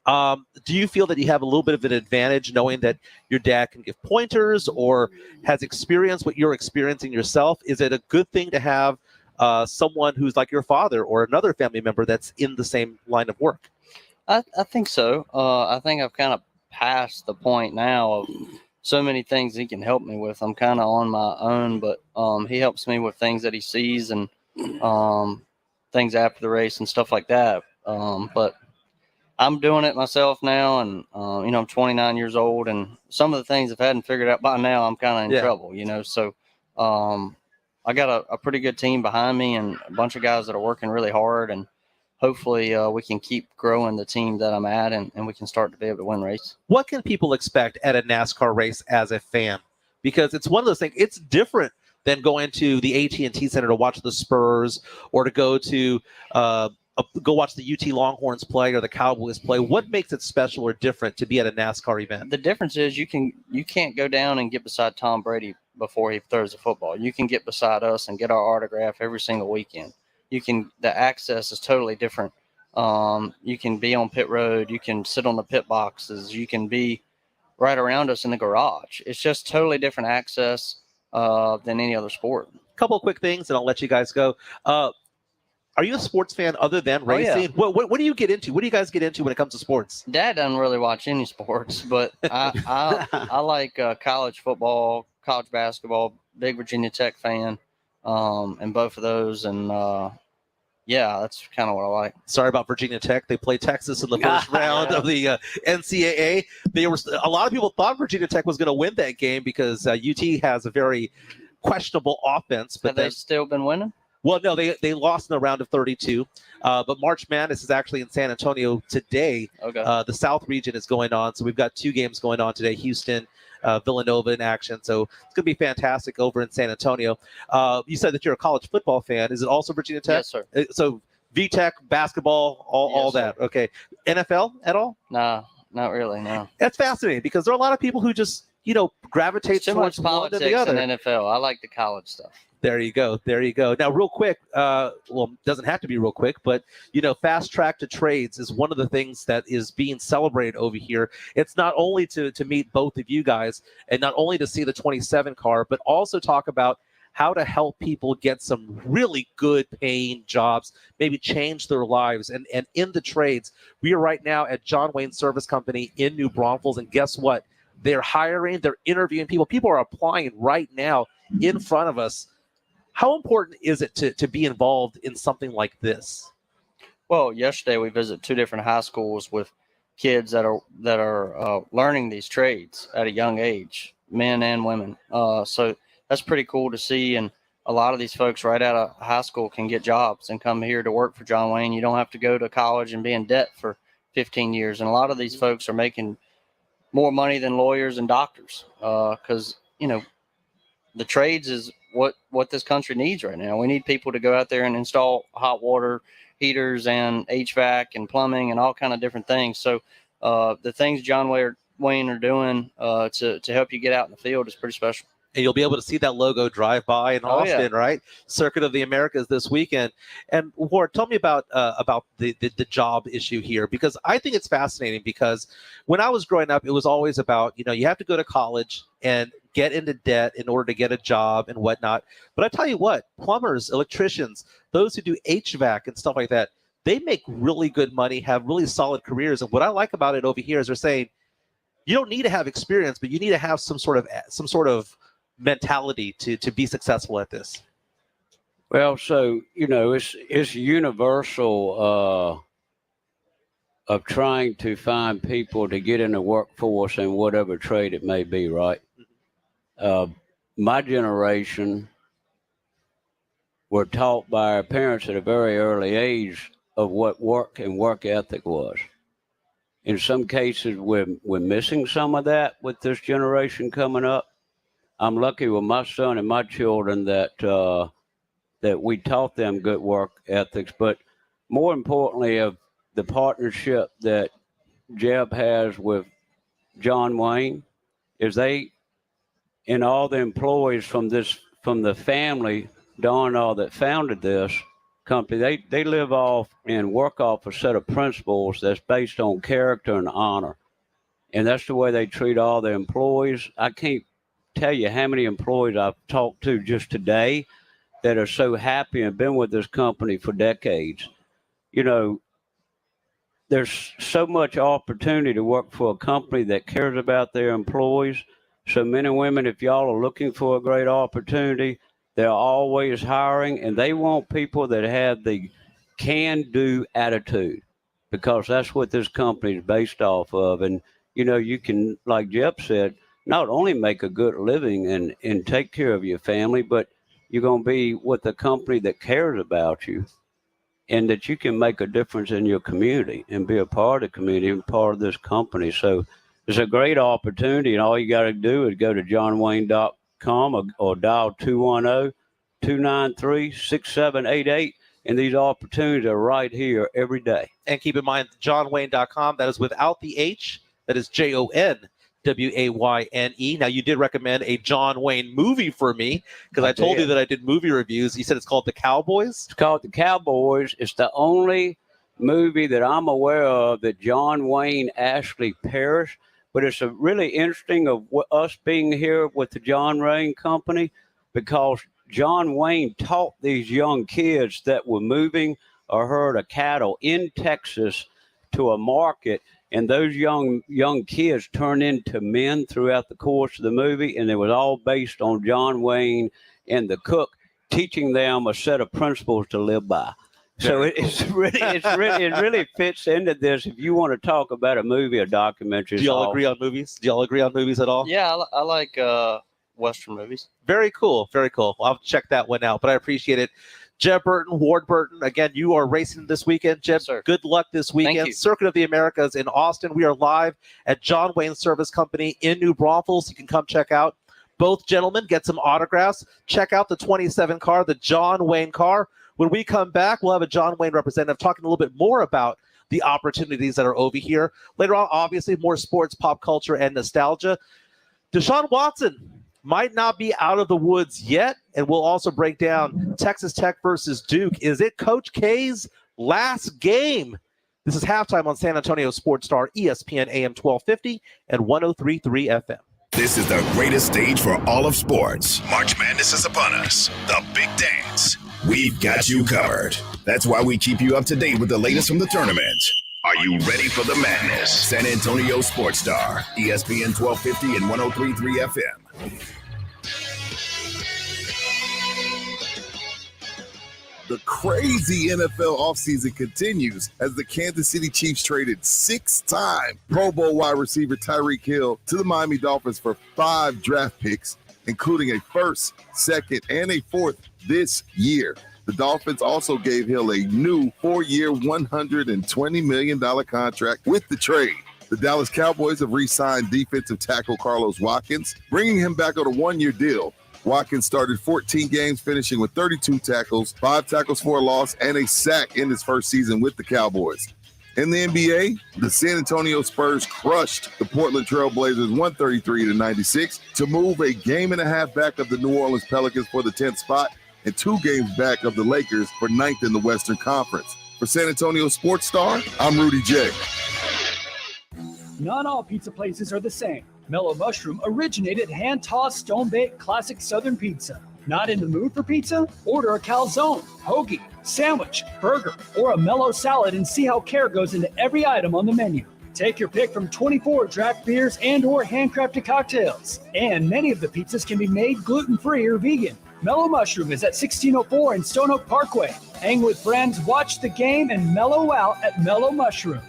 Do you feel that you have a little bit of an advantage knowing that your dad can give pointers or has experienced what you're experiencing yourself? Is it a good thing to have someone who's like your father or another family member that's in the same line of work?
I think so. I think I've kind of past the point now of so many things he can help me with. I'm kind of on my own, but he helps me with things that he sees and things after the race and stuff like that. But I'm doing it myself now, and I'm 29 years old, and some of the things if I hadn't figured out by now, I'm kind of in trouble, So I got a pretty good team behind me and a bunch of guys that are working really hard, and hopefully we can keep growing the team that I'm at, and we can start to be able to win race.
What can people expect at a NASCAR race as a fan? Because it's one of those things, it's different than going to the AT&T Center to watch the Spurs or to go to go watch the UT Longhorns play or the Cowboys play. What makes it special or different to be at a NASCAR event?
The difference is you can't go down and get beside Tom Brady before he throws the football. You can get beside us and get our autograph every single weekend. The access is totally different. You can be on pit road. You can sit on the pit boxes. You can be right around us in the garage. It's just totally different access than any other sport.
A couple of quick things, and I'll let you guys go. Are you a sports fan other than racing?
Oh, yeah.
What do you get into? What do you guys get into when it comes to sports?
Dad doesn't really watch any sports, but I like college football, college basketball, big Virginia Tech fan, and both of those. And Yeah, that's kind of what I like.
Sorry about Virginia Tech. They played Texas in the first round of the NCAA. A lot of people thought Virginia Tech was going to win that game because UT has a very questionable offense. But
Have they still been winning?
Well, no, they lost in the round of 32. But March Madness is actually in San Antonio today.
Okay.
The South region is going on. So we've got 2 games going on today, Houston, Villanova in action. So it's going to be fantastic over in San Antonio. You said that you're a college football fan. Is it also Virginia Tech?
Yes, sir.
So VTech, basketball, all that.
Sir.
Okay. NFL at all?
Nah, not really, no.
That's fascinating because there are a lot of people who just, gravitate
Too
towards
much
one than
politics
the other.
in NFL. I like the college stuff.
There you go. Now, real quick, well, it doesn't have to be real quick, but, fast track to trades is one of the things that is being celebrated over here. It's not only to meet both of you guys and not only to see the 27 car, but also talk about how to help people get some really good paying jobs, maybe change their lives. And in the trades, we are right now at John Wayne Service Company in New Braunfels. And guess what? They're hiring, they're interviewing people. People are applying right now in front of us. How important is it to be involved in something like this?
Well, yesterday we visited 2 different high schools with kids that are learning these trades at a young age, men and women. So that's pretty cool to see. And a lot of these folks right out of high school can get jobs and come here to work for John Wayne. You don't have to go to college and be in debt for 15 years. And a lot of these folks are making more money than lawyers and doctors because, the trades is what this country needs right now. We need people to go out there and install hot water heaters and HVAC and plumbing and all kind of different things. So the things John Wayne are doing to help you get out in the field is pretty special.
And you'll be able to see that logo drive by in Austin, right? Circuit of the Americas this weekend. And Ward, tell me about the job issue here, because I think it's fascinating. Because when I was growing up, it was always about, you have to go to college and get into debt in order to get a job and whatnot. But I tell you what, plumbers, electricians, those who do HVAC and stuff like that, they make really good money, have really solid careers. And what I like about it over here is they're saying, you don't need to have experience, but you need to have some sort of mentality to be successful at this.
Well, so it's universal of trying to find people to get in the workforce in whatever trade it may be, right? My generation were taught by our parents at a very early age of what work and work ethic was. In some cases, we're missing some of that with this generation coming up. I'm lucky with my son and my children that we taught them good work ethics, but more importantly, of the partnership that Jeb has with John Wayne, is and all the employees from the family, Don, all that founded this company, they live off and work off a set of principles that's based on character and honor, and that's the way they treat all their employees. I can't tell you how many employees I've talked to just today that are so happy and been with this company for decades. There's so much opportunity to work for a company that cares about their employees. So men and women, if y'all are looking for a great opportunity, they're always hiring, and they want people that have the can-do attitude, because that's what this company is based off of. And, you can, like Jeb said, not only make a good living and take care of your family, but you're going to be with a company that cares about you and that you can make a difference in your community and be a part of the community and part of this company. So it's a great opportunity, and all you got to do is go to johnwayne.com or dial 210-293-6788, and these opportunities are right here every day.
And keep in mind, johnwayne.com, that is without the H, that is JONWAYNE. Now, you did recommend a John Wayne movie for me, because I told you that I did movie reviews. You said it's called The Cowboys?
It's called The Cowboys. It's the only movie that I'm aware of that John Wayne actually perished. But it's a really interesting of us being here with the John Wayne Company, because John Wayne taught these young kids that were moving a herd of cattle in Texas to a market, and those young kids turned into men throughout the course of the movie, and it was all based on John Wayne and the cook teaching them a set of principles to live by. So it really fits into this. If you want to talk about a movie or documentary,
Do y'all agree on movies? Do y'all agree on movies at all?
Yeah, I like Western movies.
Very cool. Very cool. I'll check that one out, but I appreciate it. Jeb Burton, Ward Burton, again, you are racing this weekend. Jeb, good luck this weekend. Circuit of the Americas in Austin. We are live at John Wayne Service Company in New Braunfels. You can come check out both gentlemen, get some autographs. Check out the 27 car, the John Wayne car. When we come back, we'll have a John Wayne representative talking a little bit more about the opportunities that are over here. Later on, obviously, more sports, pop culture, and nostalgia. Deshaun Watson might not be out of the woods yet, and we'll also break down Texas Tech versus Duke. Is it Coach K's last game? This is Halftime on San Antonio Sports Star, ESPN AM 1250 and 103.3 FM.
This is the greatest stage for all of sports. March Madness is upon us. The big dance. We've got you covered. That's why we keep you up to date with the latest from the tournament. Are you ready for the madness? San Antonio Sports Star, ESPN 1250 and 103.3 FM.
The crazy NFL offseason continues as the Kansas City Chiefs traded six-time Pro Bowl wide receiver Tyreek Hill to the Miami Dolphins for 5 draft picks, including a first, second, and a fourth this year. The Dolphins also gave Hill a new 4-year, $120 million contract with the trade. The Dallas Cowboys have re-signed defensive tackle Carlos Watkins, bringing him back on a 1-year deal. Watkins started 14 games, finishing with 32 tackles, 5 tackles for a loss, and a sack in his first season with the Cowboys. In the NBA, the San Antonio Spurs crushed the Portland Trail Blazers 133-96 to move a game and a half back of the New Orleans Pelicans for the 10th spot and 2 games back of the Lakers for 9th in the Western Conference. For San Antonio Sports Star, I'm Rudy J.
Not all pizza places are the same. Mellow Mushroom originated hand-tossed, stone-baked classic Southern pizza. Not in the mood for pizza? Order a calzone, hoagie, sandwich, burger, or a mellow salad and see how care goes into every item on the menu. Take your pick from 24 draft beers and or handcrafted cocktails. And many of the pizzas can be made gluten-free or vegan. Mellow Mushroom is at 1604 in Stone Oak Parkway. Hang with friends, watch the game, and mellow out at Mellow Mushroom.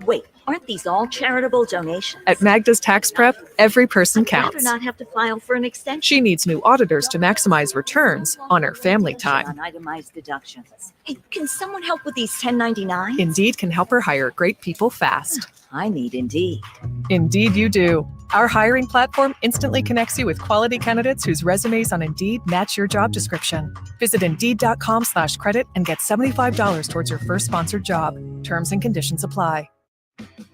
Wait, aren't these all charitable donations?
At Magda's Tax Prep, every person
I'd rather
counts.
not have to file for an extension.
She needs new auditors to maximize returns on her family time.
On itemized deductions. Hey, can someone help with these 1099s?
Indeed can help her hire great people fast.
I need Indeed.
Indeed you do. Our hiring platform instantly connects you with quality candidates whose resumes on Indeed match your job description. Visit Indeed.com/credit and get $75 towards your first sponsored job. Terms and conditions apply.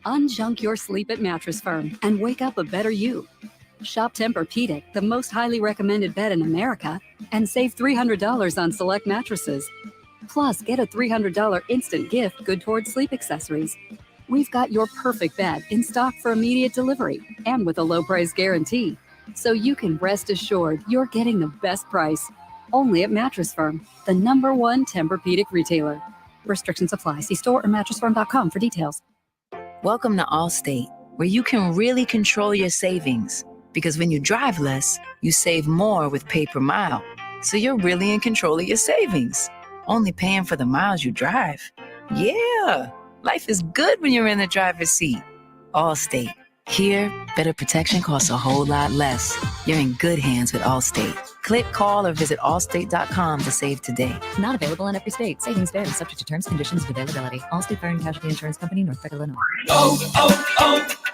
Unjunk your sleep at Mattress Firm and wake up a better you. Shop Tempur-Pedic, the most highly recommended bed in America, and save $300 on select mattresses. Plus, get a $300 instant gift good towards sleep accessories. We've got your perfect bed in stock for immediate delivery and with a low price guarantee. So you can rest assured you're getting the best price. Only at Mattress Firm, the #1 Tempur-Pedic retailer. Restrictions apply. See store or mattressfirm.com for details.
Welcome to Allstate, where you can really control your savings. Because when you drive less, you save more with pay per mile. So you're really in control of your savings, only paying for the miles you drive. Yeah, life is good when you're in the driver's seat. Allstate. Here, better protection costs a whole lot less. You're in good hands with Allstate. Click, call, or visit allstate.com to save today.
Not available in every state. Savings vary, subject to terms, conditions, and availability. Allstate Fire and Casualty Insurance Company, Northbrook, Illinois.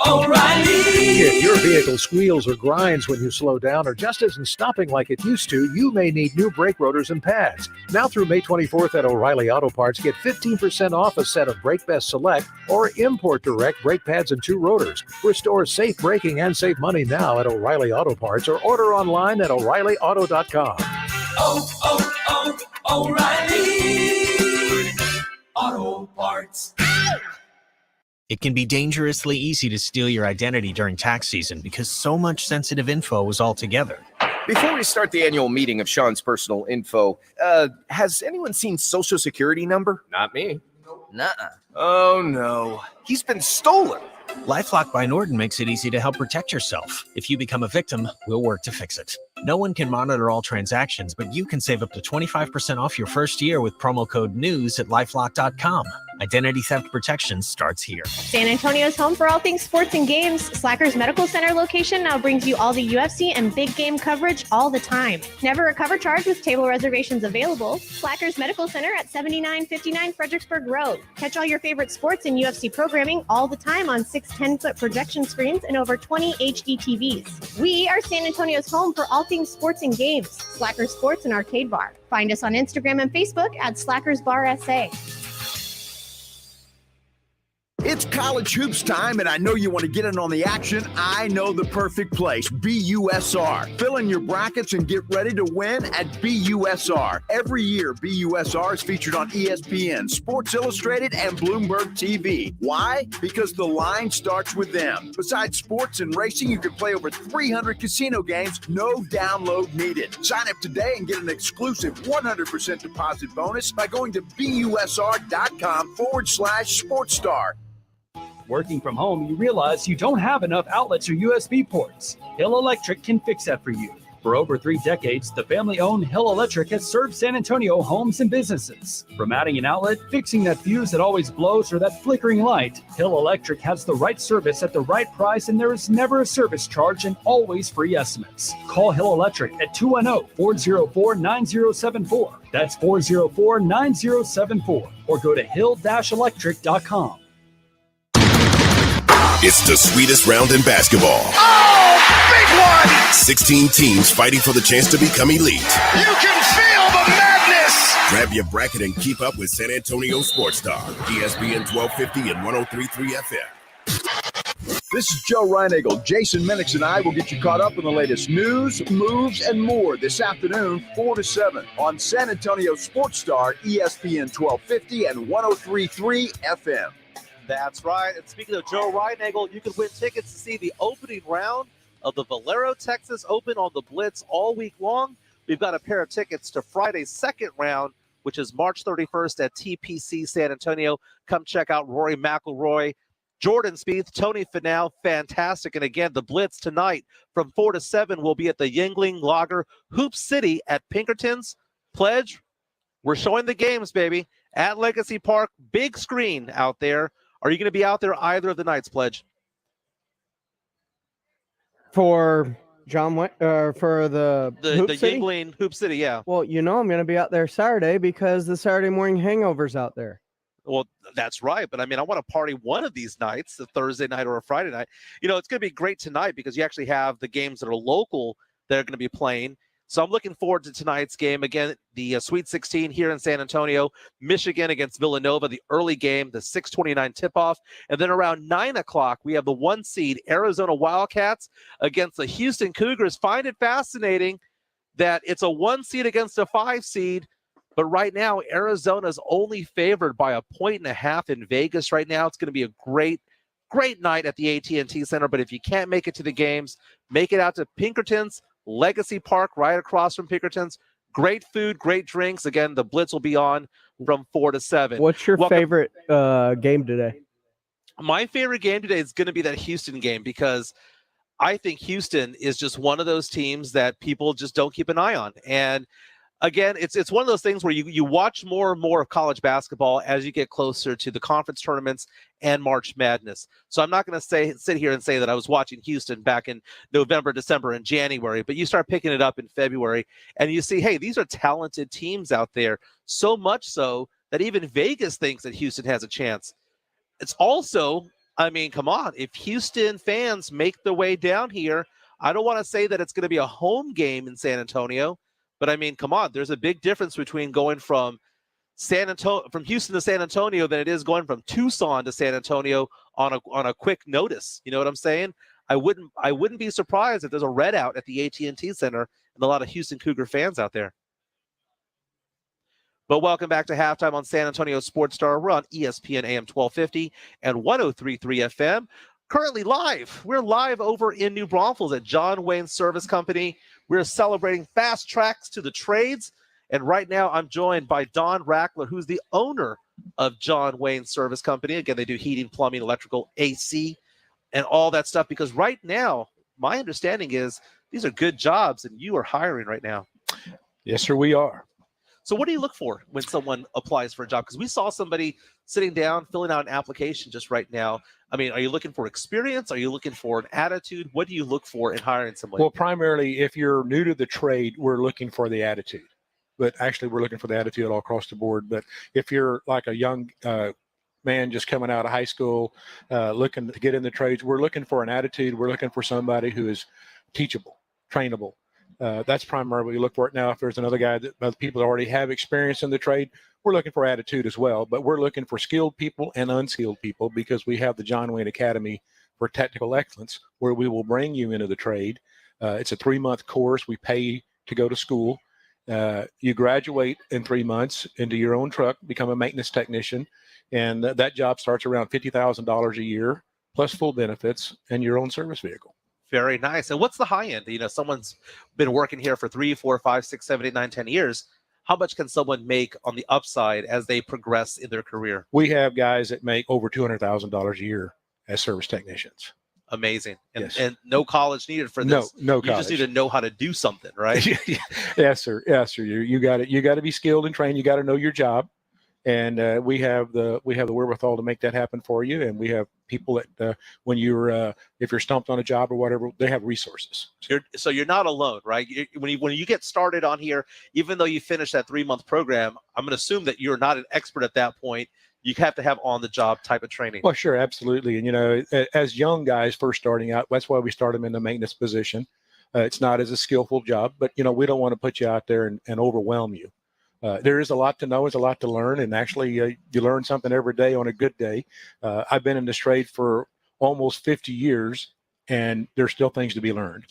O'Reilly! If your vehicle squeals or grinds when you slow down or just isn't stopping like it used to, you may need new brake rotors and pads. Now through May 24th at O'Reilly Auto Parts, get 15% off a set of Brake Best Select or Import Direct brake pads and 2 rotors. Restore safe braking and save money now at O'Reilly Auto Parts or order online at O'ReillyAuto.com. O'Reilly
Auto Parts. It can be dangerously easy to steal your identity during tax season because so much sensitive info is all together.
Before we start the annual meeting of Sean's personal info, has anyone seen Social Security number?
Not me.
Nuh-uh. Oh, no. He's been stolen.
LifeLock by Norton makes it easy to help protect yourself. If you become a victim, we'll work to fix it. No one can monitor all transactions, but you can save up to 25% off your first year with promo code NEWS at LifeLock.com. Identity theft protection starts here.
San Antonio's home for all things sports and games. Slackers Medical Center location now brings you all the UFC and big game coverage all the time. Never a cover charge with table reservations available. Slackers Medical Center at 7959 Fredericksburg Road. Catch all your favorite sports and UFC programming all the time on 6 10-foot projection screens and over 20 HD TVs. We are San Antonio's home for all things sports and games. Slackers Sports and Arcade Bar. Find us on Instagram and Facebook at Slackers Bar SA.
It's college hoops time, and I know you want to get in on the action. I know the perfect place, BUSR. Fill in your brackets and get ready to win at BUSR. Every year, BUSR is featured on ESPN, Sports Illustrated, and Bloomberg TV. Why? Because the line starts with them. Besides sports and racing, you can play over 300 casino games, no download needed. Sign up today and get an exclusive 100% deposit bonus by going to BUSR.com/SportsStar.
Working from home, you realize you don't have enough outlets or USB ports. Hill Electric can fix that for you. For over 3 decades, the family-owned Hill Electric has served San Antonio homes and businesses. From adding an outlet, fixing that fuse that always blows, or that flickering light, Hill Electric has the right service at the right price, and there is never a service charge and always free estimates. Call Hill Electric at 210-404-9074. That's 404-9074. Or go to hill-electric.com.
It's the sweetest round in basketball.
Oh, big one!
16 teams fighting for the chance to become elite.
You can feel the madness!
Grab your bracket and keep up with San Antonio Sports Star, ESPN 1250 and 103.3 FM.
This is Joe Reinagle. Jason Minix and I will get you caught up on the latest news, moves, and more this afternoon, 4 to 7 on San Antonio Sports Star, ESPN 1250 and 103.3 FM.
That's right. And speaking of Joe Reinagle, you can win tickets to see the opening round of the Valero Texas Open on the Blitz all week long. We've got a pair of tickets to Friday's second round, which is March 31st at TPC San Antonio. Come check out Rory McIlroy, Jordan Spieth, Tony Finau, fantastic. And again, the Blitz tonight from 4 to 7 will be at the Yingling Lager Hoop City at Pinkerton's. Pledge, we're showing the games, baby, at Legacy Park. Big screen out there. Are you going to be out there either of the nights, Pledge?
For John, for the Hoop City?
Yingling Hoop City, yeah.
Well, I'm going to be out there Saturday because the Saturday morning hangover's out there.
Well, that's right. But I mean, I want to party one of these nights, a Thursday night or a Friday night. It's going to be great tonight because you actually have the games that are local that are going to be playing. So I'm looking forward to tonight's game. Again, the Sweet 16 here in San Antonio, Michigan against Villanova, the early game, the 6:29 tip-off. And then around 9 o'clock, we have the 1 seed Arizona Wildcats against the Houston Cougars. Find it fascinating that it's a 1 seed against a 5 seed. But right now, Arizona's only favored by 1.5 in Vegas right now. It's going to be a great night at the AT&T Center. But if you can't make it to the games, make it out to Pinkerton's, Legacy Park, right across from Pinkerton's. Great food, great drinks. Again, the Blitz will be on from 4 to 7.
What's your favorite game today?
My favorite game today is going to be that Houston game because I think Houston is just one of those teams that people just don't keep an eye on. And again, it's one of those things where you watch more and more of college basketball as you get closer to the conference tournaments and March Madness. So I'm not going to sit here and say that I was watching Houston back in November, December, and January, but you start picking it up in February and you see, hey, these are talented teams out there, so much so that even Vegas thinks that Houston has a chance. It's also, I mean, come on, if Houston fans make their way down here, I don't want to say that it's going to be a home game in San Antonio, but I mean, come on, there's a big difference between going from Houston to San Antonio than it is going from Tucson to San Antonio on a quick notice. You know what I'm saying? I wouldn't be surprised if there's a red out at the AT&T Center and a lot of Houston Cougar fans out there. But welcome back to halftime on San Antonio Sports Star. We're on ESPN AM 1250 and 103.3 FM. Currently live. We're live over in New Braunfels at John Wayne Service Company. We're celebrating fast tracks to the trades. And right now I'm joined by Don Rackler, who's the owner of John Wayne Service Company. Again, they do heating, plumbing, electrical, AC. and all that stuff? Because right now, my understanding is these are good jobs and you are hiring right now.
Yes, sir, we are.
So what do you look for when someone applies for a job? Because we saw somebody sitting down, filling out an application just right now. I mean, are you looking for experience? Are you looking for an attitude? What do you look for in hiring somebody?
Well, primarily, if you're new to the trade, we're looking for the attitude. But actually, we're looking for the attitude all across the board. But if you're like a young man just coming out of high school, looking to get in the trades, we're looking for an attitude. We're looking for somebody who is teachable, trainable. That's primarily what we look for it now. If there's another guy that people that already have experience in the trade, we're looking for attitude as well. But we're looking for skilled people and unskilled people because we have the John Wayne Academy for Technical Excellence, where we will bring you into the trade. It's a 3-month course. We pay to go to school. You graduate in 3 months into your own truck, become a maintenance technician, and that job starts around $50,000 a year, plus full benefits and your own service vehicle.
Very nice. And what's the high end? You know, someone's been working here for 3, 4, 5, 6, 7, 8, 9, 10 years. How much can someone make on the upside as they progress in their career?
We have guys that make over $200,000 a year as service technicians.
Amazing. And,
yes.
and no college needed for this.
No
you
college.
Just need to know how to do something, right?
Yes, sir. Yes, sir. You got to be skilled and trained. You got to know your job. And we have the wherewithal to make that happen for you. And we have people that when you're if you're stumped on a job or whatever, they have resources.
So you're not alone, right? When you get started on here, even though you finish that 3-month program, I'm going to assume that you're not an expert at that point. You have to have on-the-job type of training.
Well, sure, absolutely. And, you know, as young guys first starting out, that's why we start them in the maintenance position. It's not as a skillful job, but, you know, we don't want to put you out there and overwhelm you. There is a lot to know, there's a lot to learn, and actually you learn something every day on a good day. I've been in this trade for almost 50 years, and there's still things to be learned.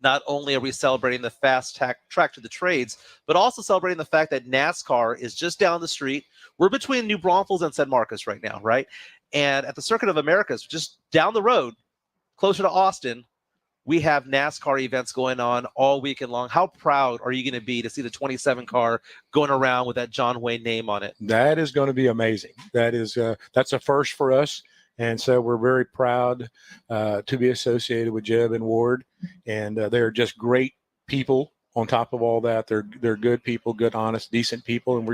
Not only are we celebrating the fast track to the trades, but also celebrating the fact that NASCAR is just down the street. We're between New Braunfels and San Marcos right now, right? And at the Circuit of Americas, just down the road, closer to Austin, we have NASCAR events going on all weekend long. How proud are you going to be to see the 27 car going around with that John Wayne name on it?
That is going to be amazing. That's a first for us. And so we're very proud to be associated with Jeb and Ward. And they're just great people. On top of all that, they're good people, good, honest, decent people. And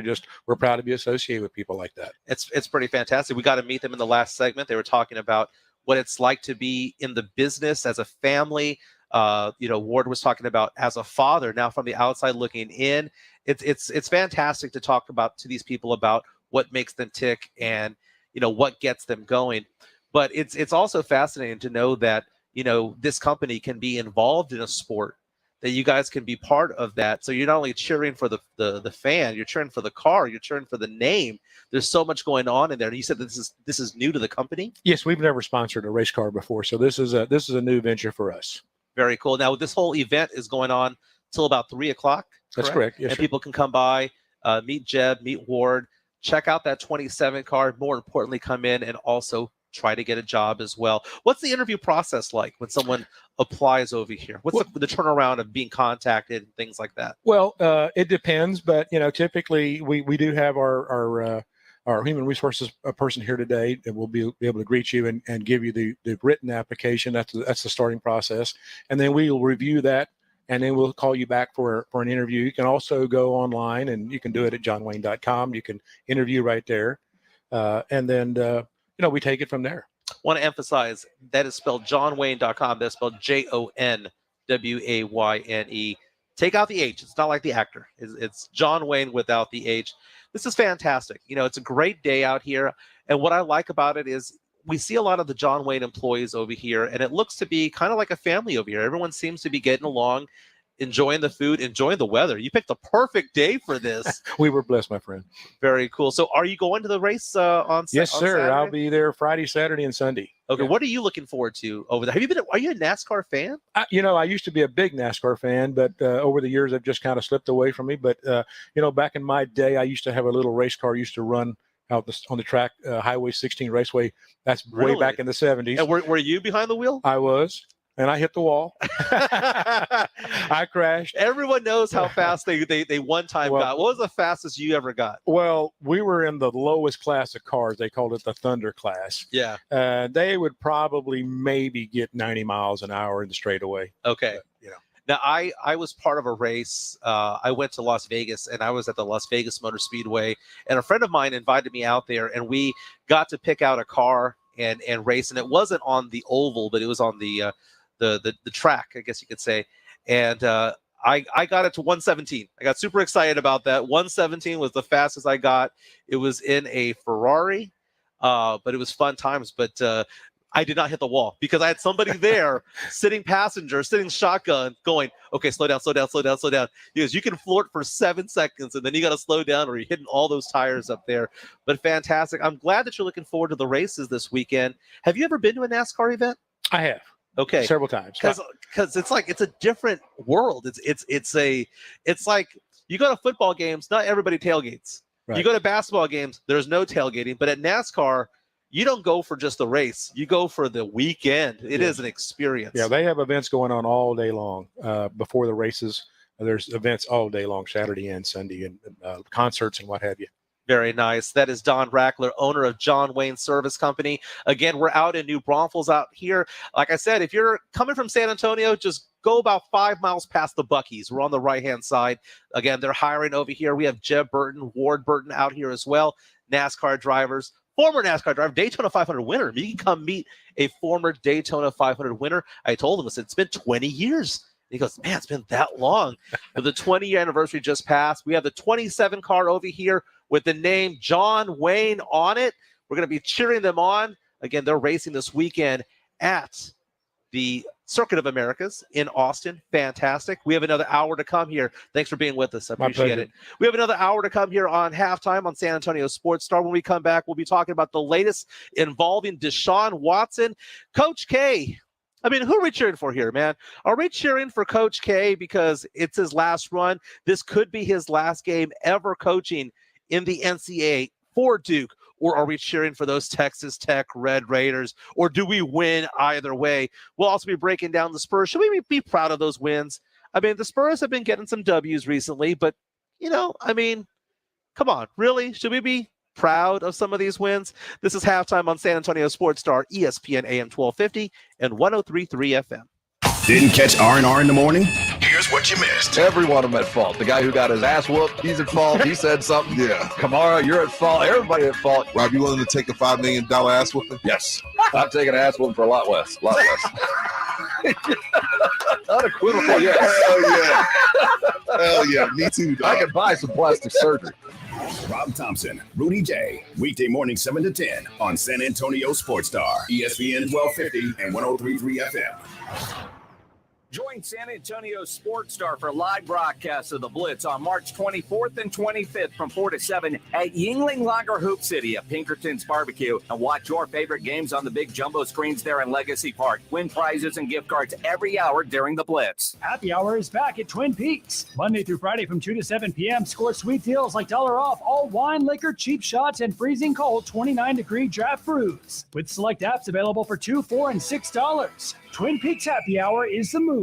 we're proud to be associated with people like that.
It's pretty fantastic. We got to meet them in the last segment. They were talking about what it's like to be in the business as a family. Ward was talking about as a father. Now from the outside looking in, it's fantastic to talk to these people about what makes them tick and, you know, what gets them going. But it's also fascinating to know that, you know, this company can be involved in a sport, that you guys can be part of that. So you're not only cheering for the fan, you're cheering for the car, you're cheering for the name. There's so much going on in there. And you said that this is new to the company?
Yes, we've never sponsored a race car before, so this is a new venture for us.
Very cool. Now this whole event is going on till about 3 o'clock.
That's correct. Yes,
and
sir.
people can come by, meet Jeb, meet Ward, check out that 27 car. More importantly, come in and also try to get a job as well. What's the interview process like when someone applies over here? What's the turnaround of being contacted and things like that?
Well, it depends, but you know, typically we do have our human resources person here today, and we'll be able to greet you and give you the written application. That's the starting process, and then we will review that, and then we'll call you back for an interview. You can also go online, and you can do it at johnwayne.com. You can interview right there, and then we take it from there.
Want to emphasize that is spelled johnwayne.com. That's spelled JONWAYNE. Take out the H. It's not like the actor. It's John Wayne without the H. This is fantastic. You know, it's a great day out here. And what I like about it is we see a lot of the John Wayne employees over here, and it looks to be kind of like a family over here. Everyone seems to be getting along, enjoying the food, enjoying the weather. You picked the perfect day for this.
We were blessed, my friend.
Very cool. So are you going to the race on Saturday?
Yes, sir. I'll be there Friday, Saturday, and Sunday.
Okay. Yeah. What are you looking forward to over there? Are you a NASCAR fan?
I used to be a big NASCAR fan, but over the years, I've just kind of slipped away from me. But, back in my day, I used to have a little race car, used to run out on the track, Highway 16 Raceway. That's way back in the 70s.
And were you behind the wheel?
I was. and I hit the wall. I crashed.
Everyone knows how fast they one time got. What was the fastest you ever got?
Well, we were in the lowest class of cars. They called it the Thunder class.
Yeah.
They would probably maybe get 90 miles an hour in the straightaway.
Okay.
But,
Now, I was part of a race. I went to Las Vegas, and I was at the Las Vegas Motor Speedway, and a friend of mine invited me out there, and we got to pick out a car and race. And it wasn't on the oval, but it was on the track, I guess you could say. And I got it to 117. I got super excited about that. 117 was the fastest I got. It was in a Ferrari, but it was fun times. But I did not hit the wall because I had somebody there sitting shotgun going, okay, slow down. Because you can floor it for 7 seconds and then you got to slow down or you're hitting all those tires up there. But fantastic. I'm glad that you're looking forward to the races this weekend. Have you ever been to a NASCAR event?
I have.
Okay.
Several times.
Because it's a different world. It's like you go to football games, not everybody tailgates. Right. You go to basketball games, there's no tailgating. But at NASCAR, you don't go for just the race. You go for the weekend. It is an experience.
Yeah, they have events going on all day long before the races. There's events all day long, Saturday and Sunday, and concerts and what have you.
Very nice. That is Don Rackler, owner of John Wayne Service Company. Again, we're out in New Braunfels out here. Like I said, if you're coming from San Antonio, just go about 5 miles past the Buc-ee's. We're on the right-hand side. Again, they're hiring over here. We have Jeb Burton, Ward Burton out here as well, NASCAR drivers. Former NASCAR driver, Daytona 500 winner. I mean, you can come meet a former Daytona 500 winner. I told him, I said, it's been 20 years. He goes, man, it's been that long. But the 20-year anniversary just passed. We have the 27 car over here with the name John Wayne on it. We're going to be cheering them on. Again, they're racing this weekend at the Circuit of Americas in Austin. Fantastic. We have another hour to come here. Thanks for being with us. I appreciate it. We have another hour to come here on Halftime on San Antonio Sports Star. When we come back, we'll be talking about the latest involving Deshaun Watson. Coach K, I mean, who are we cheering for here, man? Are we cheering for Coach K because it's his last run? This could be his last game ever coaching in the NCAA for Duke. Or are we cheering for those Texas Tech Red Raiders? Or do we win either way? We'll also be breaking down the Spurs. Should we be proud of those wins? I mean, the Spurs have been getting some W's recently, but, I mean, come on, really? Should we be proud of some of these wins? This is Halftime on San Antonio Sports Star, ESPN AM 1250 and 103.3 FM.
Didn't catch R&R in the morning?
Here's what you missed.
Every one of them at fault. The guy who got his ass whooped, he's at fault. He said something.
Yeah.
Kamara, you're at fault. Everybody at fault.
Rob, you willing to take a $5 million ass whooping?
Yes. I'm taking an ass whooping for a lot less. Unequivocal, yes.
Hell yeah. Hell yeah. Me too, dog.
I can buy some plastic surgery.
Rob Thompson, Rudy J. Weekday morning 7 to 10 on San Antonio Sports Star, ESPN 1250 and 103.3 FM.
Join San Antonio Sports Star for live broadcasts of the Blitz on March 24th and 25th from 4 to 7 at Yingling Lager Hoop City at Pinkerton's Barbecue. And watch your favorite games on the big jumbo screens there in Legacy Park. Win prizes and gift cards every hour during the Blitz.
Happy Hour is back at Twin Peaks. Monday through Friday from 2 to 7 p.m. Score sweet deals like $1 off all wine, liquor, cheap shots, and freezing cold 29-degree draft brews. With select apps available for $2, $4, and $6. Twin Peaks Happy Hour is the move.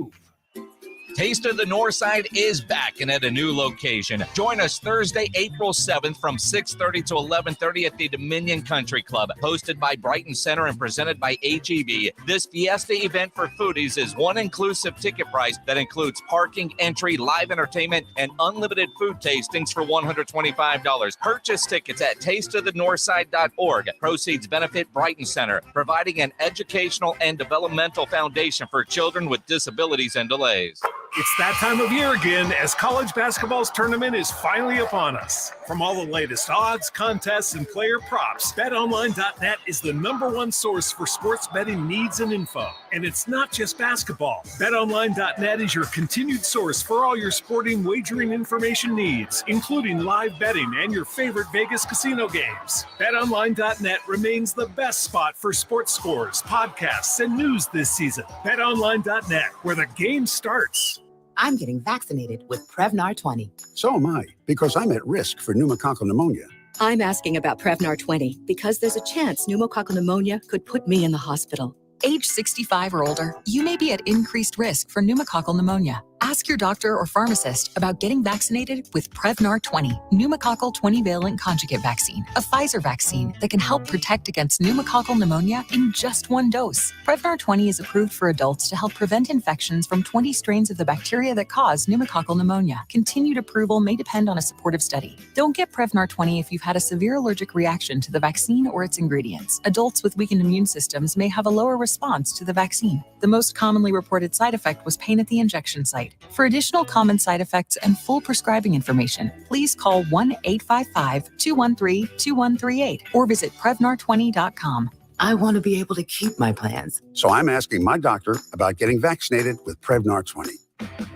Taste of the Northside is back and at a new location. Join us Thursday, April 7th from 6:30 to 11:30 at the Dominion Country Club. Hosted by Brighton Center and presented by HEB. This Fiesta event for foodies is one inclusive ticket price that includes parking, entry, live entertainment, and unlimited food tastings for $125. Purchase tickets at tasteofthenorthside.org. Proceeds benefit Brighton Center, providing an educational and developmental foundation for children with disabilities and delays.
It's that time of year again as college basketball's tournament is finally upon us. From all the latest odds, contests, and player props, BetOnline.net is the #1 source for sports betting needs and info. And it's not just basketball. BetOnline.net is your continued source for all your sporting wagering information needs, including live betting and your favorite Vegas casino games. BetOnline.net remains the best spot for sports scores, podcasts, and news this season. BetOnline.net, where the game starts.
I'm getting vaccinated with Prevnar 20.
So am I, because I'm at risk for pneumococcal pneumonia.
I'm asking about Prevnar 20 because there's a chance pneumococcal pneumonia could put me in the hospital.
Age 65 or older, you may be at increased risk for pneumococcal pneumonia. Ask your doctor or pharmacist about getting vaccinated with Prevnar 20, pneumococcal 20-valent conjugate vaccine, a Pfizer vaccine that can help protect against pneumococcal pneumonia in just one dose. Prevnar 20 is approved for adults to help prevent infections from 20 strains of the bacteria that cause pneumococcal pneumonia. Continued approval may depend on a supportive study. Don't get Prevnar 20 if you've had a severe allergic reaction to the vaccine or its ingredients. Adults with weakened immune systems may have a lower response to the vaccine. The most commonly reported side effect was pain at the injection site. For additional common side effects and full prescribing information, please call 1-855-213-2138 or visit Prevnar20.com.
I want to be able to keep my plans.
So I'm asking my doctor about getting vaccinated with Prevnar 20.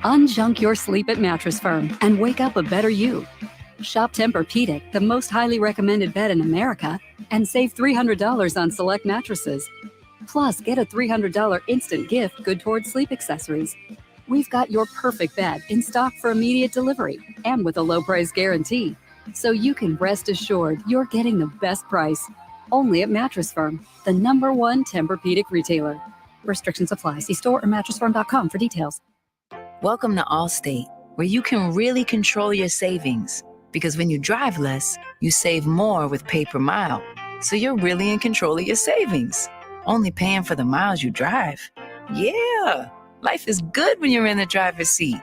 Unjunk your sleep at Mattress Firm and wake up a better you. Shop Tempur-Pedic, the most highly recommended bed in America, and save $300 on select mattresses. Plus, get a $300 instant gift good towards sleep accessories. We've got your perfect bed in stock for immediate delivery and with a low price guarantee. So you can rest assured you're getting the best price. Only at Mattress Firm, the #1 Tempur-Pedic retailer. Restrictions apply. See store or mattressfirm.com for details.
Welcome to Allstate, where you can really control your savings. Because when you drive less, you save more with pay per mile. So you're really in control of your savings, only paying for the miles you drive. Yeah. Life is good when you're in the driver's seat.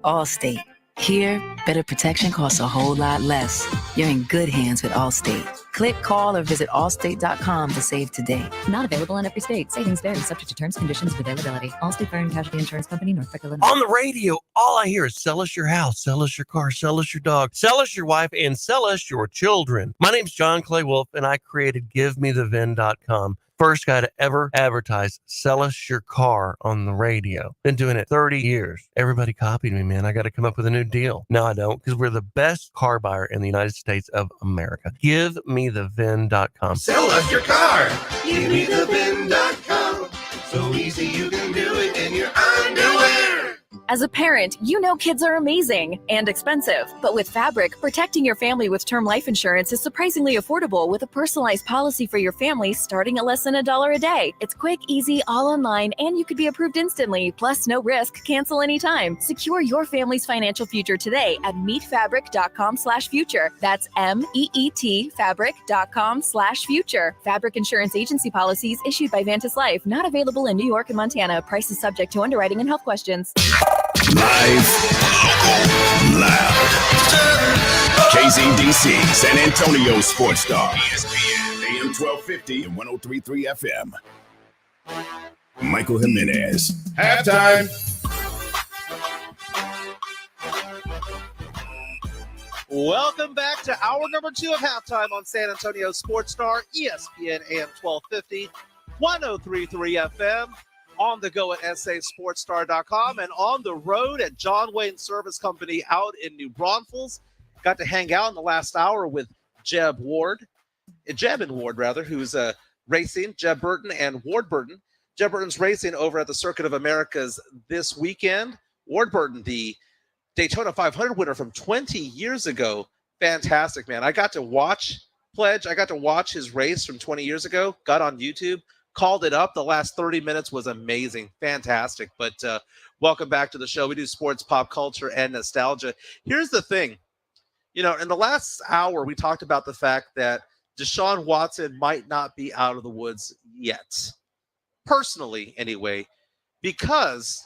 Allstate. Here, better protection costs a whole lot less. You're in good hands with Allstate. Click, call, or visit allstate.com to save today.
Not available in every state. Savings vary, subject to terms, conditions, and availability. Allstate Fire and Casualty Insurance Company, Norfolk, Illinois.
On the radio, all I hear is sell us your house, sell us your car, sell us your dog, sell us your wife, and sell us your children. My name's John Clay Wolf, and I created GiveMeTheVin.com. First guy to ever advertise sell us your car on the radio. Been doing it 30 years. Everybody copied me, man. I got to come up with a new deal. No, I don't, because we're the best car buyer in the United States of America. GiveMeTheVin.com.
Sell us your car. GiveMeTheVin.com. So easy you can do it in your underwear.
As a parent, you know kids are amazing and expensive. But with Fabric, protecting your family with term life insurance is surprisingly affordable with a personalized policy for your family starting at less than $1 a day. It's quick, easy, all online, and you could be approved instantly. Plus, no risk, cancel anytime. Secure your family's financial future today at meetfabric.com/future. That's MEET fabric.com/future. Fabric Insurance Agency policies issued by Vantis Life. Not available in New York and Montana. Prices subject to underwriting and health questions.
Live, local, loud. KZDC, San Antonio Sports Star. ESPN, AM 1250 and 103.3 FM. Michael Jimenez. Halftime.
Welcome back to hour number 2 of halftime on San Antonio Sports Star, ESPN AM 1250, 103.3 FM. On the go at sasportstar.com and on the road at John Wayne Service Company out in New Braunfels. Got to hang out in the last hour with Jeb and Ward, who's racing, Jeb Burton and Ward Burton. Jeb Burton's racing over at the Circuit of Americas this weekend. Ward Burton, the Daytona 500 winner from 20 years ago. Fantastic, man. I got to watch his race from 20 years ago, got on YouTube. Called it up. The last 30 minutes was amazing. Fantastic. But welcome back to the show. We do sports, pop culture, and nostalgia. Here's the thing. In the last hour, we talked about the fact that Deshaun Watson might not be out of the woods yet. Personally, anyway, because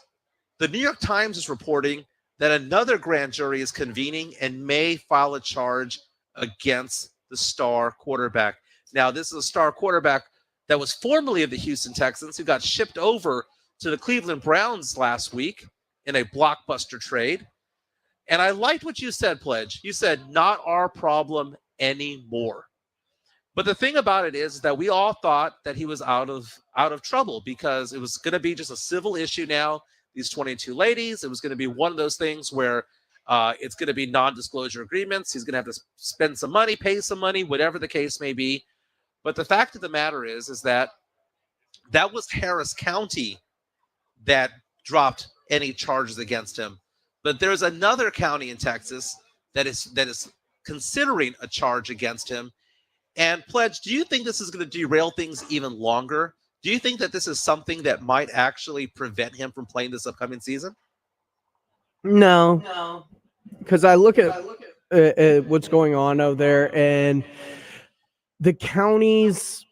the New York Times is reporting that another grand jury is convening and may file a charge against the star quarterback. Now, this is a star quarterback that was formerly of the Houston Texans, who got shipped over to the Cleveland Browns last week in a blockbuster trade. And I liked what you said, Pledge. You said, not our problem anymore. But the thing about it is that we all thought that he was out of trouble because it was going to be just a civil issue now. These 22 ladies, it was going to be one of those things where it's going to be non-disclosure agreements. He's going to have to spend some money, pay some money, whatever the case may be. But the fact of the matter is that was Harris County that dropped any charges against him. But there's another county in Texas that is considering a charge against him. And Pledge, do you think this is going to derail things even longer? Do you think that this is something that might actually prevent him from playing this upcoming season?
No, because I look at what's going on over there, and the counties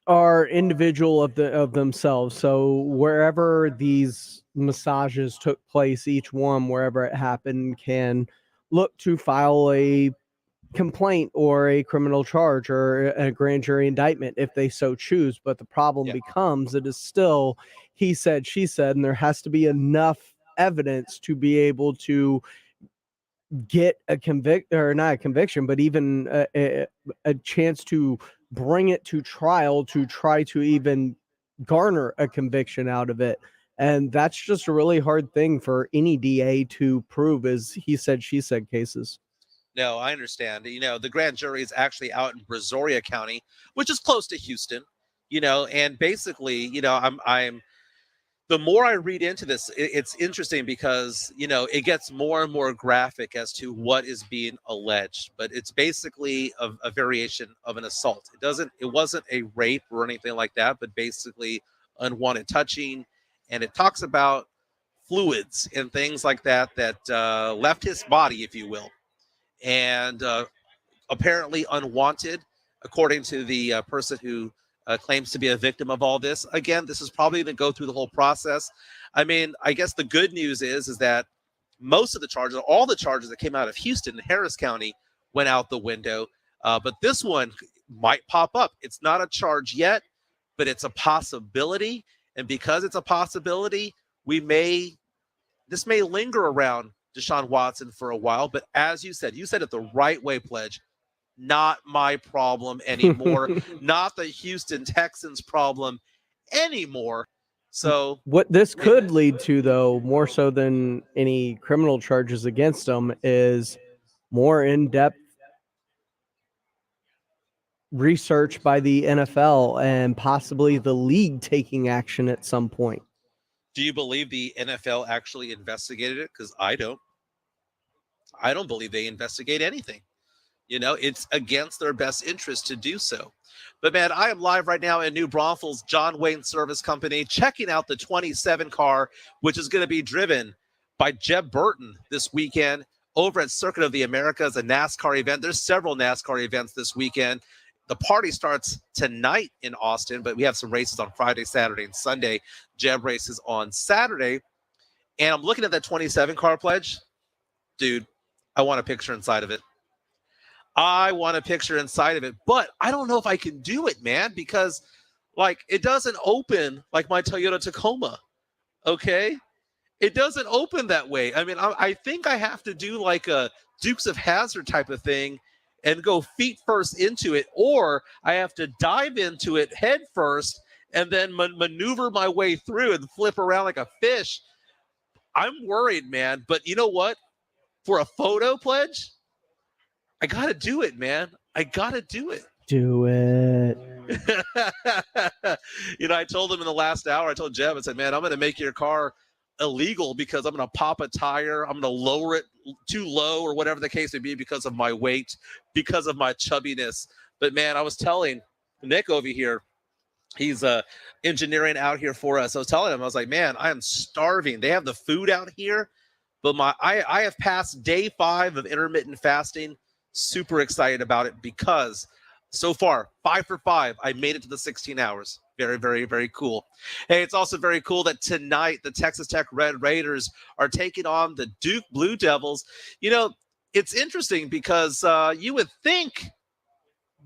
are individual of themselves. So wherever these massages took place, each one, wherever it happened, can look to file a complaint or a criminal charge or a grand jury indictment if they so choose. But the problem becomes it is still he said, she said, and there has to be enough evidence to be able to get a not a conviction, but even a chance to bring it to trial to try to even garner a conviction out of it. And that's just a really hard thing for any DA to prove, is he said, she said cases.
No, I understand. The grand jury is actually out in Brazoria County, which is close to Houston, and basically, I'm the more I read into this, it's interesting because, it gets more and more graphic as to what is being alleged, but it's basically a variation of an assault. It wasn't a rape or anything like that, but basically unwanted touching. And it talks about fluids and things like that left his body, if you will. And apparently unwanted, according to the person who claims to be a victim of all this. Again, this is probably going to go through the whole process. I mean, I guess the good news is that most of the charges, all the charges that came out of Houston and Harris County went out the window. But this one might pop up. It's not a charge yet, but it's a possibility. And because it's a possibility, this may linger around Deshaun Watson for a while. But as you said it the right way, Pledge. Not my problem anymore. Not the Houston Texans' problem anymore. So
what this could lead to, though, more so than any criminal charges against them, is more in-depth research by the NFL and possibly the league taking action at some point.
Do you believe the NFL actually investigated it? Because I don't. I don't believe they investigate anything. It's against their best interest to do so. But, man, I am live right now in New Braunfels, John Wayne Service Company, checking out the 27 car, which is going to be driven by Jeb Burton this weekend over at Circuit of the Americas, a NASCAR event. There's several NASCAR events this weekend. The party starts tonight in Austin, but we have some races on Friday, Saturday, and Sunday. Jeb races on Saturday. And I'm looking at that 27 car, Pledge. Dude, I want a picture inside of it. I want a picture inside of it, but I don't know if I can do it, man, because it doesn't open like my Toyota Tacoma. Okay. It doesn't open that way. I mean, I think I have to do like a Dukes of Hazzard type of thing and go feet first into it, or I have to dive into it head first and then maneuver my way through and flip around like a fish. I'm worried, man. But you know what? For a photo, Pledge, I got to do it, man. I got to do it.
Do it.
I told him in the last hour, I told Jeb, I said, man, I'm going to make your car illegal because I'm going to pop a tire. I'm going to lower it too low or whatever the case may be because of my weight, because of my chubbiness. But, man, I was telling Nick over here, he's engineering out here for us. I was telling him, I was like, man, I am starving. They have the food out here, but I have passed day 5 of intermittent fasting. Super excited about it because so far, 5 for 5, I made it to the 16 hours. Very, very, very cool. Hey, it's also very cool that tonight the Texas Tech Red Raiders are taking on the Duke Blue Devils. It's interesting because you would think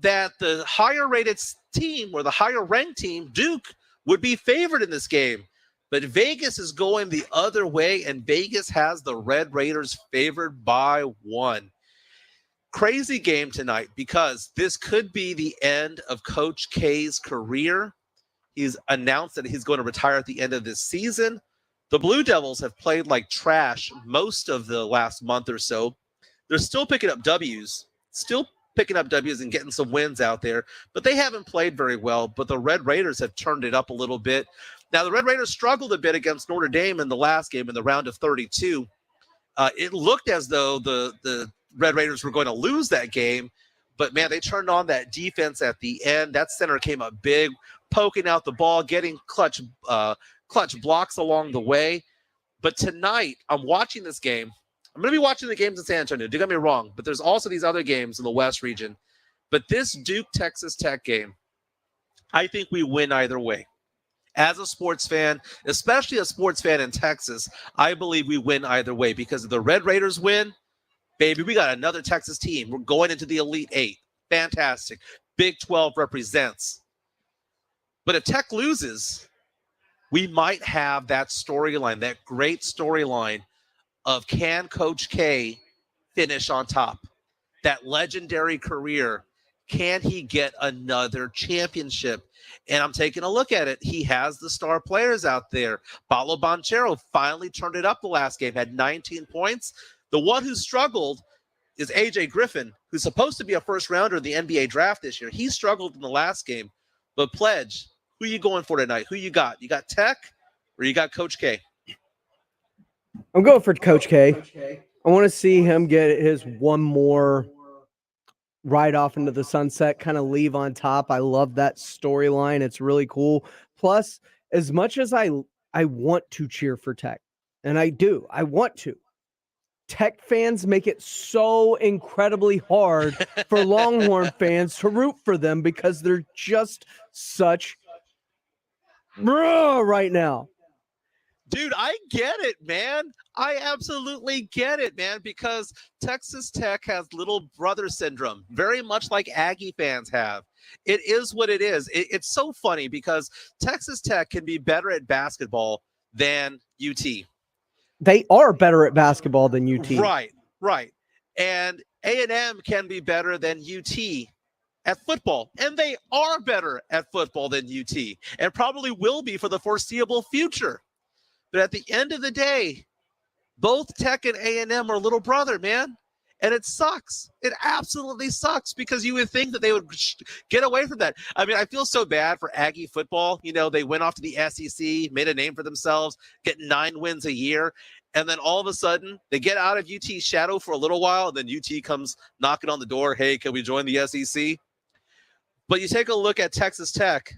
that the higher rated team or the higher ranked team, Duke, would be favored in this game. But Vegas is going the other way, and Vegas has the Red Raiders favored by 1. Crazy game tonight because this could be the end of Coach K's career. He's announced that he's going to retire at the end of this season. The Blue Devils have played like trash most of the last month or so. They're still picking up W's and getting some wins out there, but they haven't played very well. But the Red Raiders have turned it up a little bit. Now, the Red Raiders struggled a bit against Notre Dame in the last game in the round of 32. It looked as though the Red Raiders were going to lose that game, but man, they turned on that defense at the end. That center came up big poking out the ball, getting clutch blocks along the way. But tonight, I'm watching this game. I'm going to be watching the games in San Antonio. Don't get me wrong, but there's also these other games in the West region. But this Duke-Texas Tech game, I think we win either way. As a sports fan, especially a sports fan in Texas, I believe we win either way because if the Red Raiders win, baby, we got another Texas team. We're going into the Elite Eight. Fantastic. Big 12 represents. But if Tech loses, we might have that storyline, that great storyline of can Coach K finish on top? That legendary career, can he get another championship? And I'm taking a look at it. He has the star players out there. Paolo Banchero finally turned it up the last game, had 19 points. The one who struggled is A.J. Griffin, who's supposed to be a first-rounder in the NBA draft this year. He struggled in the last game. But Pledge, who are you going for tonight? Who you got? You got Tech or you got Coach K?
I'm going for Coach K. I want to see him get his one more ride off into the sunset, kind of leave on top. I love that storyline. It's really cool. Plus, as much as I want to cheer for Tech, and I do, I want to, Tech fans make it so incredibly hard for Longhorn fans to root for them because they're just such right now.
Dude, I get it, man. I absolutely get it, man, because Texas Tech has little brother syndrome, very much like Aggie fans have. It is what it is. It's so funny because Texas Tech can be better at basketball than UT.
They are better at basketball than UT.
Right. And A&M can be better than UT at football, and they are better at football than UT, and probably will be for the foreseeable future. But at the end of the day, both Tech and A&M are little brother, man. And it sucks. It absolutely sucks because you would think that they would get away from that. I mean, I feel so bad for Aggie football. You know, they went off to the SEC, made a name for themselves, getting 9 wins a year. And then all of a sudden, they get out of UT's shadow for a little while, and then UT comes knocking on the door, hey, can we join the SEC? But you take a look at Texas Tech,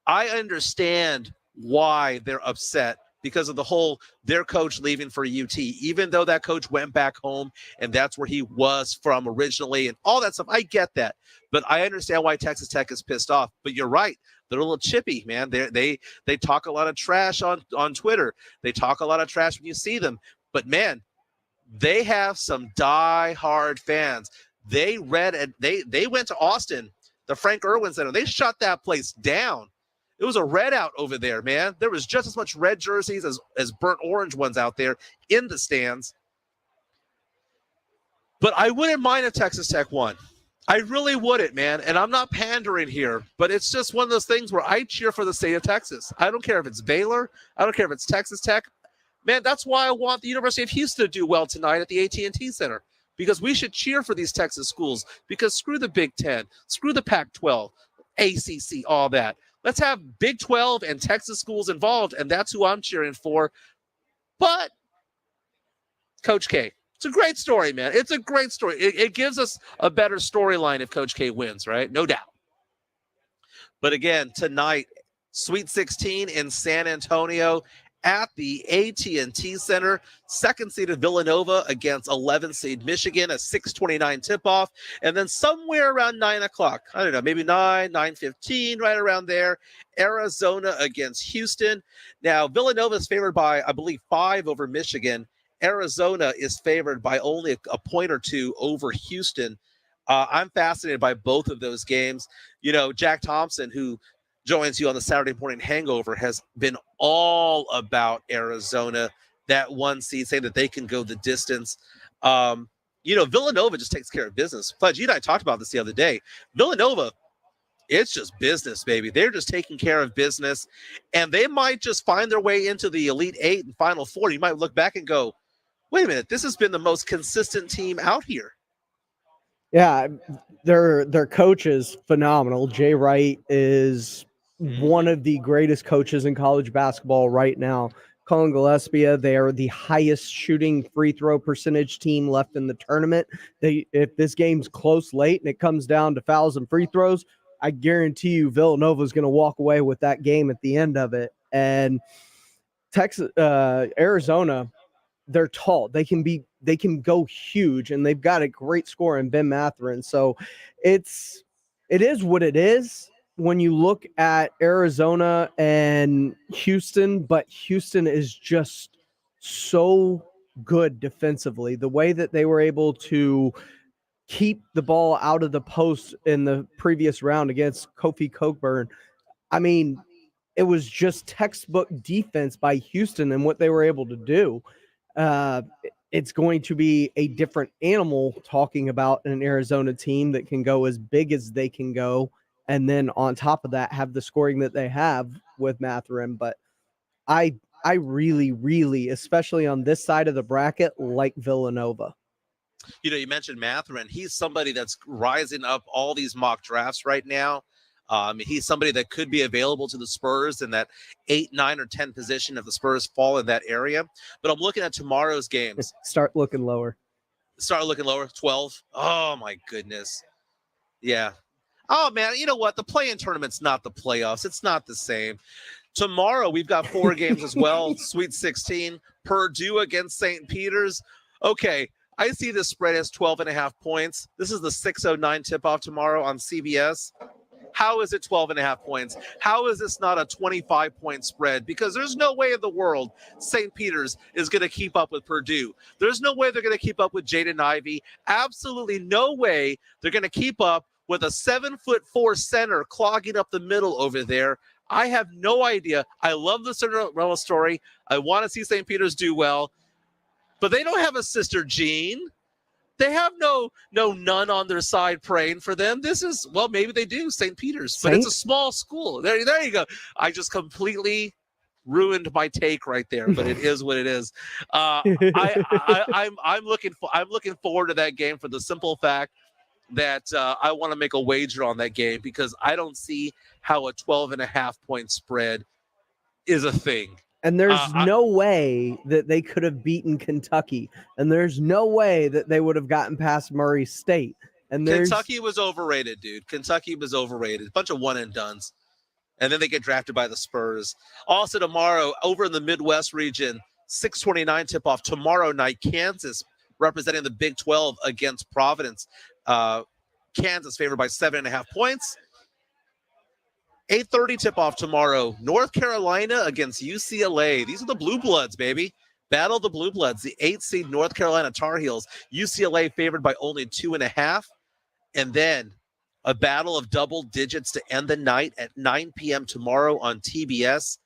I understand why they're upset because of the whole their coach leaving for UT, even though that coach went back home and that's where he was from originally and all that stuff. I get that. But I understand why Texas Tech is pissed off. But you're right. They're a little chippy, man. They talk a lot of trash on Twitter. They talk a lot of trash when you see them. But, man, they have some die-hard fans. They went to Austin, the Frank Irwin Center. They shut that place down. It was a red out over there, man. There was just as much red jerseys as burnt orange ones out there in the stands. But I wouldn't mind if Texas Tech won. I really wouldn't, man. And I'm not pandering here, but it's just one of those things where I cheer for the state of Texas. I don't care if it's Baylor. I don't care if it's Texas Tech. Man, that's why I want the University of Houston to do well tonight at the AT&T Center, because we should cheer for these Texas schools, because screw the Big Ten, screw the Pac-12, ACC, all that. Let's have Big 12 and Texas schools involved, and that's who I'm cheering for. But Coach K, it's a great story, man. It's a great story. It gives us a better storyline if Coach K wins, right? No doubt. But again, tonight, Sweet 16 in San Antonio at the AT&T Center. Second seeded Villanova against 11th seed Michigan, a 6:29 tip-off. And then somewhere around 9 o'clock, I don't know, maybe 9:15, right around there, Arizona against Houston. Now, Villanova is favored by, I believe, 5 over Michigan. Arizona is favored by only a point or 2 over Houston. I'm fascinated by both of those games. You know, Jack Thompson, who joins you on the Saturday Morning Hangover, has been all about Arizona, that 1 seed, saying that they can go the distance. You know, Villanova just takes care of business. Pledge, you and I talked about this the other day. Villanova, it's just business, baby. They're just taking care of business, and they might just find their way into the Elite 8 and Final Four. You might look back and go, wait a minute, this has been the most consistent team out here.
Yeah, their coach is phenomenal. Jay Wright is one of the greatest coaches in college basketball right now. Colin Gillespie, they are the highest shooting free throw percentage team left in the tournament. If this game's close late and it comes down to fouls and free throws, I guarantee you Villanova is going to walk away with that game at the end of it. And Arizona, they're tall. They can go huge, and they've got a great scorer in Ben Mathurin. So it is what it is when you look at Arizona and Houston, but Houston is just so good defensively. The way that they were able to keep the ball out of the post in the previous round against Kofi Cockburn, I mean, it was just textbook defense by Houston and what they were able to do. It's going to be a different animal talking about an Arizona team that can go as big as they can go, and then on top of that have the scoring that they have with Mathurin. But I really, really, especially on this side of the bracket, like Villanova.
You mentioned Mathurin. He's somebody that's rising up all these mock drafts right now. He's somebody that could be available to the Spurs in that 8, 9, or 10 position if the Spurs fall in that area. But I'm looking at tomorrow's games.
Start looking lower.
12. Oh, my goodness. Yeah. Oh, man, you know what? The play-in tournament's not the playoffs. It's not the same. Tomorrow, we've got 4 games as well. Sweet 16. Purdue against St. Peter's. Okay, I see this spread as 12.5 points. This is the 6:09 tip-off tomorrow on CBS. How is it 12.5 points? How is this not a 25-point spread? Because there's no way in the world St. Peter's is going to keep up with Purdue. There's no way they're going to keep up with Jaden Ivey. Absolutely no way they're going to keep up with a 7'4" center clogging up the middle over there. I have no idea. I love the Cinderella story. I want to see St. Peter's do well. But they don't have a sister Jean. They have no nun on their side praying for them. This is, well, maybe they do, St. Peter's, but it's a small school. There you go. I just completely ruined my take right there, but it is what it is. I'm looking forward to that game for the simple fact that I want to make a wager on that game because I don't see how a 12.5 point spread is a thing.
And there's no way that they could have beaten Kentucky. And there's no way that they would have gotten past Murray State. And
Kentucky was overrated, dude. Kentucky was overrated. Bunch of one-and-dones. And then they get drafted by the Spurs. Also tomorrow, over in the Midwest region, 6:29 tip-off. Tomorrow night, Kansas representing the Big 12 against Providence. Kansas favored by 7.5 points. 8:30 tip-off tomorrow. North Carolina against UCLA. These are the Blue Bloods, baby. Battle of the Blue Bloods. The 8th seed North Carolina Tar Heels. UCLA favored by only 2.5. And then a battle of double digits to end the night at 9 p.m. tomorrow on TBS.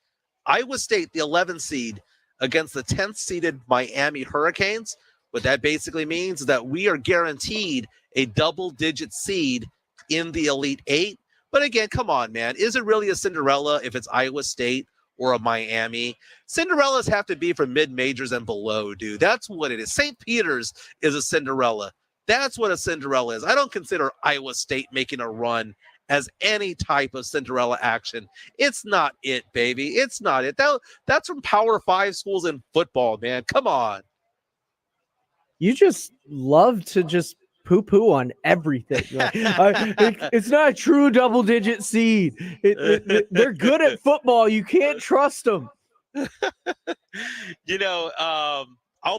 Iowa State, the 11th seed, against the 10th seeded Miami Hurricanes. What that basically means is that we are guaranteed a double-digit seed in the Elite Eight. But again, come on, man. Is it really a Cinderella if it's Iowa State or a Miami? Cinderellas have to be for mid-majors and below, dude. That's what it is. St. Peter's is a Cinderella. That's what a Cinderella is. I don't consider Iowa State making a run as any type of Cinderella action. It's not it, baby. It's not it. That's from Power 5 schools in football, man. Come on.
You just love to just poo-poo on everything. Like, it's not a true double-digit seed. They're good at football. You can't trust them.
I'll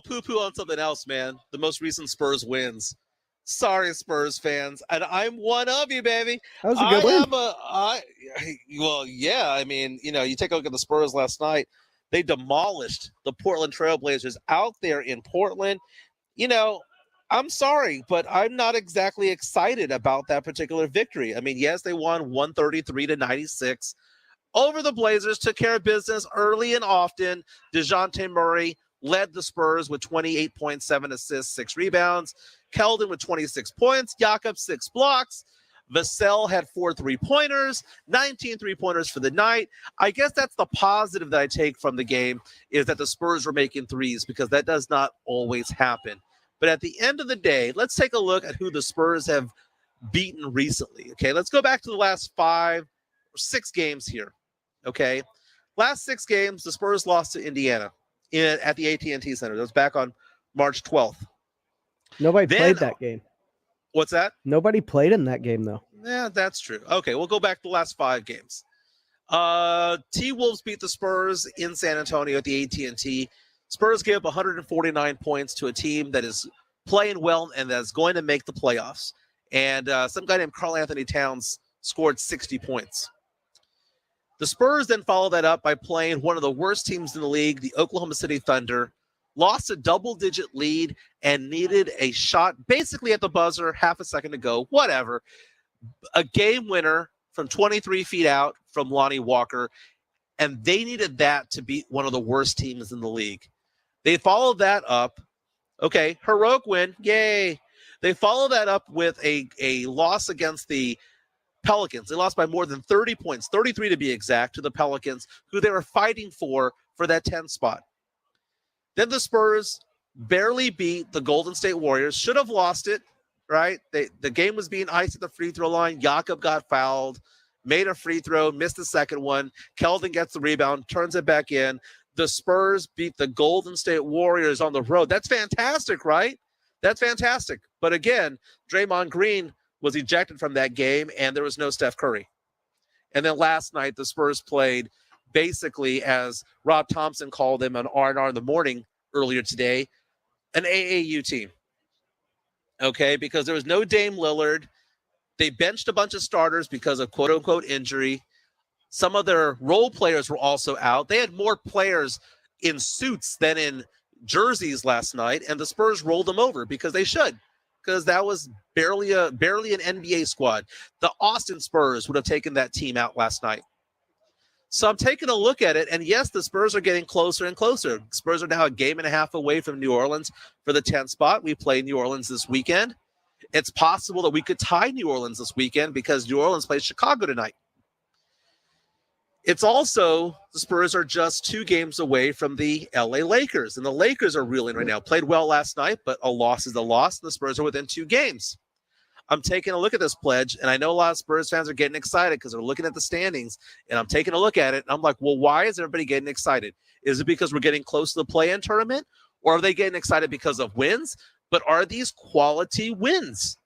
poo-poo on something else, man. The most recent Spurs wins. Sorry, Spurs fans. And I'm one of you, baby.
That was a good win.
You take a look at the Spurs last night. They demolished the Portland Trailblazers out there in Portland. I'm sorry, but I'm not exactly excited about that particular victory. I mean, yes, they won 133-96 over the Blazers, took care of business early and often. DeJounte Murray led the Spurs with 28.7 assists, 6 rebounds. Keldon with 26 points. Jakob 6 blocks. Vassell had 4 3-pointers, 19 3-pointers for the night. I guess that's the positive that I take from the game is that the Spurs were making threes because that does not always happen. But at the end of the day, let's take a look at who the Spurs have beaten recently. Okay, let's go back to the last 5 or 6 games here. Okay, last 6 games, the Spurs lost to Indiana at the AT&T Center. That was back on March 12th.
Nobody played that game.
What's that?
Nobody played in that game, though.
Yeah, that's true. Okay, we'll go back to the last 5 games. T-Wolves beat the Spurs in San Antonio at the AT&T. Spurs gave up 149 points to a team that is playing well and that's going to make the playoffs. And some guy named Karl Anthony Towns scored 60 points. The Spurs then followed that up by playing one of the worst teams in the league, the Oklahoma City Thunder, lost a double-digit lead and needed a shot basically at the buzzer, half a second to go, whatever. A game winner from 23 feet out from Lonnie Walker, and they needed that to beat one of the worst teams in the league. They followed that up. Okay, heroic win, yay. They followed that up with a loss against the Pelicans. They lost by more than 30 points, 33 to be exact, to the Pelicans, who they were fighting for that 10 spot. Then the Spurs barely beat the Golden State Warriors. Should have lost it, right? The game was being iced at the free throw line. Jakob got fouled, made a free throw, missed the second one. Keldon gets the rebound, turns it back in. The Spurs beat the Golden State Warriors on the road. That's fantastic, right? That's fantastic. But again, Draymond Green was ejected from that game, and there was no Steph Curry. And then last night, the Spurs played basically, as Rob Thompson called them on R&R in the morning earlier today, an AAU team. Okay, because there was no Dame Lillard. They benched a bunch of starters because of quote-unquote injury. Some of their role players were also out. They had more players in suits than in jerseys last night, and the Spurs rolled them over because they should, because that was barely an NBA squad. The Austin Spurs would have taken that team out last night. So I'm taking a look at it, and yes, the Spurs are getting closer and closer. Spurs are now a game and a half away from New Orleans for the 10th spot. We play New Orleans this weekend. It's possible that we could tie New Orleans this weekend because New Orleans plays Chicago tonight. It's also, the Spurs are just 2 games away from the LA Lakers, and the Lakers are reeling right now. Played well last night, but a loss is a loss, and the Spurs are within 2 games. I'm taking a look at this pledge, and I know a lot of Spurs fans are getting excited because they're looking at the standings, and I'm taking a look at it, and I'm like, well, why is everybody getting excited? Is it because we're getting close to the play-in tournament, or are they getting excited because of wins? But are these quality wins?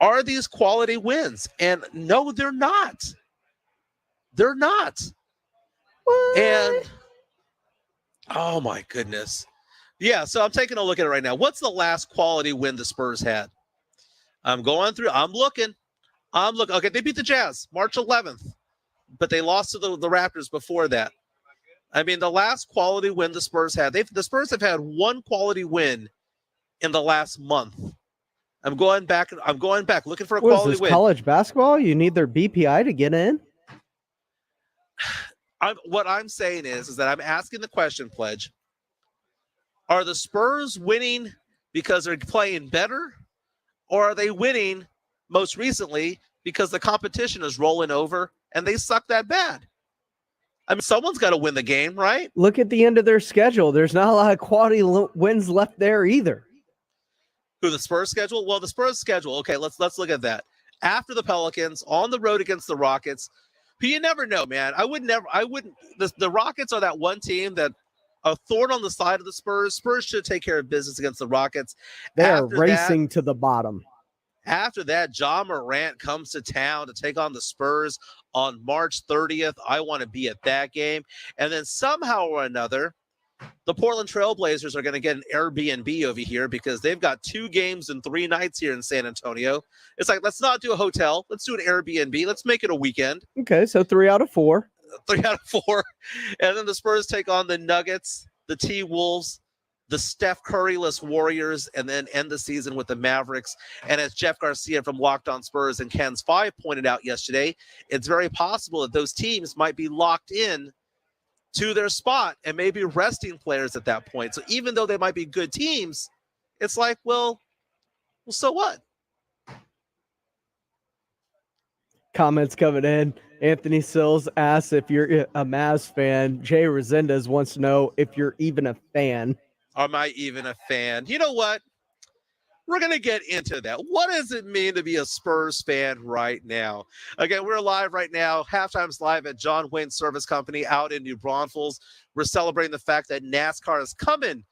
Are these quality wins? And no, they're not. They're not. What? And, oh, my goodness. Yeah, so I'm taking a look at it right now. What's the last quality win the Spurs had? I'm going through. I'm looking. Okay, they beat the Jazz March 11th, but they lost to the Raptors before that. I mean, the last quality win the Spurs had. The Spurs have had 1 quality win in the last month. I'm going back looking for a quality win.
College basketball? You need their BPI to get in?
What I'm saying is that I'm asking the question, Pledge. Are the Spurs winning because they're playing better? Or are they winning most recently because the competition is rolling over and they suck that bad? I mean, someone's got to win the game, right?
Look at the end of their schedule. There's not a lot of quality wins left there either.
Who, the Spurs schedule? Well, the Spurs schedule. Okay, let's look at that. After the Pelicans, on the road against the Rockets. You never know, man. The Rockets are that one team that a thorn on the side of the Spurs. Spurs should take care of business against the Rockets.
They are racing to the bottom.
After that, John Morant comes to town to take on the Spurs on March 30th. I want to be at that game. And then somehow or another, the Portland Trailblazers are going to get an Airbnb over here because they've got 2 games and 3 nights here in San Antonio. It's like, let's not do a hotel. Let's do an Airbnb. Let's make it a weekend.
Okay, so 3 out of 4.
3 out of 4. And then the Spurs take on the Nuggets, the T-Wolves, the Steph Curry-less Warriors, and then end the season with the Mavericks. And as Jeff Garcia from Locked On Spurs and Ken's 5 pointed out yesterday, it's very possible that those teams might be locked in to their spot and maybe resting players at that point. So even though they might be good teams, it's like, well, so what?
Comments coming in. Anthony Sills asks if you're a Mavs fan. Jay Resendez wants to know if you're even a fan.
Am I even a fan? You know what? We're going to get into that. What does it mean to be a Spurs fan right now? Again, we're live right now. Halftime's live at John Wayne Service Company out in New Braunfels. We're celebrating the fact that NASCAR is coming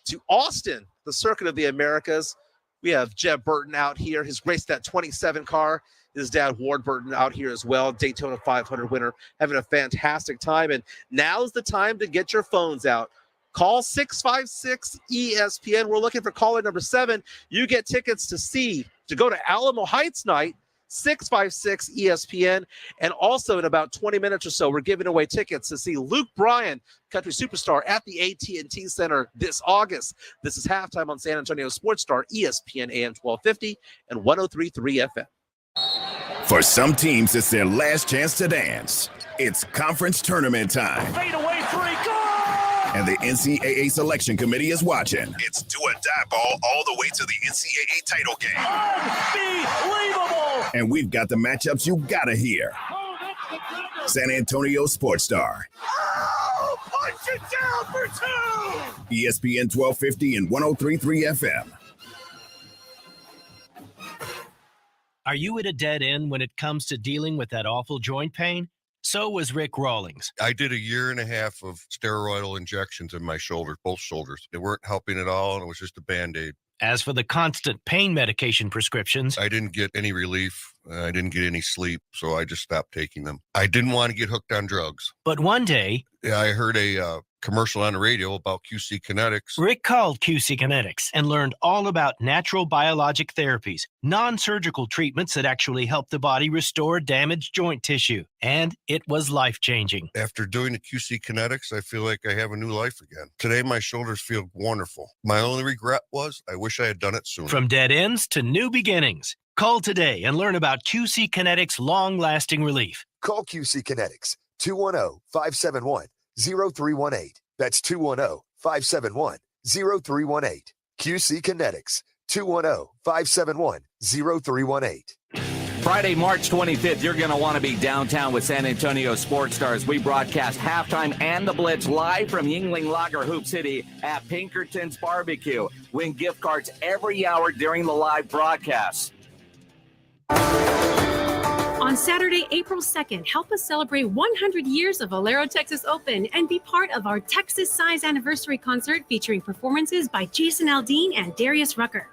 to Austin, the Circuit of the Americas, We have Jeb Burton out here. He's raced that 27 car. His dad, Ward Burton, out here as well. Daytona 500 winner, having a fantastic time. And now's the time to get your phones out. Call 656-ESPN. We're looking for caller number 7. You get tickets to go to Alamo Heights night, 656-ESPN. And also in about 20 minutes or so, we're giving away tickets to see Luke Bryan, country superstar, at the AT&T Center this August. This is halftime on San Antonio Sports Star, ESPN AM 1250 and 103.3 FM.
For some teams, it's their last chance to dance. It's conference tournament time.
Fade away 3, go!
And the NCAA Selection Committee is watching. It's do or die ball all the way to the NCAA title game.
Unbelievable!
And we've got the matchups you gotta hear. San Antonio Sports Star.
Oh, punch it down for 2!
ESPN 1250 and 103.3 FM.
Are you at a dead end when it comes to dealing with that awful joint pain? So was Rick Rawlings.
I did 1.5 years of steroidal injections in my shoulders, both shoulders. They weren't helping at all, and it was just a Band-Aid.
As for the constant pain medication prescriptions,
I didn't get any relief. I didn't get any sleep, so I just stopped taking them. I didn't want to get hooked on drugs.
But one day,
I heard a commercial on the radio about QC Kinetics.
Rick called QC Kinetics and learned all about natural biologic therapies, non-surgical treatments that actually help the body restore damaged joint tissue. And it was life-changing.
After doing the QC Kinetics, I feel like I have a new life again. Today, my shoulders feel wonderful. My only regret was I wish I had done it sooner.
From dead ends to new beginnings. Call today and learn about QC Kinetics' long-lasting relief.
Call QC Kinetics, 210-571-0318. That's 210-571-0318. QC Kinetics, 210-571-0318.
Friday, March 25th, you're going to want to be downtown with San Antonio Sports Stars. We broadcast halftime and the Blitz live from Yuengling Lager Hoop City at Pinkerton's Barbecue. Win gift cards every hour during the live broadcast.
On Saturday, April 2nd, help us celebrate 100 years of Valero Texas Open and be part of our Texas Size Anniversary concert featuring performances by Jason Aldean and Darius Rucker.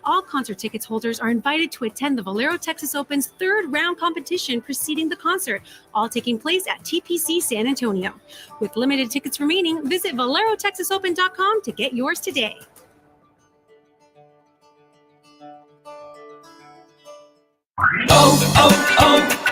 All concert tickets holders are invited to attend the Valero Texas Open's third round competition preceding the concert, all taking place at TPC San Antonio. With limited tickets remaining, visit ValeroTexasOpen.com to get yours today.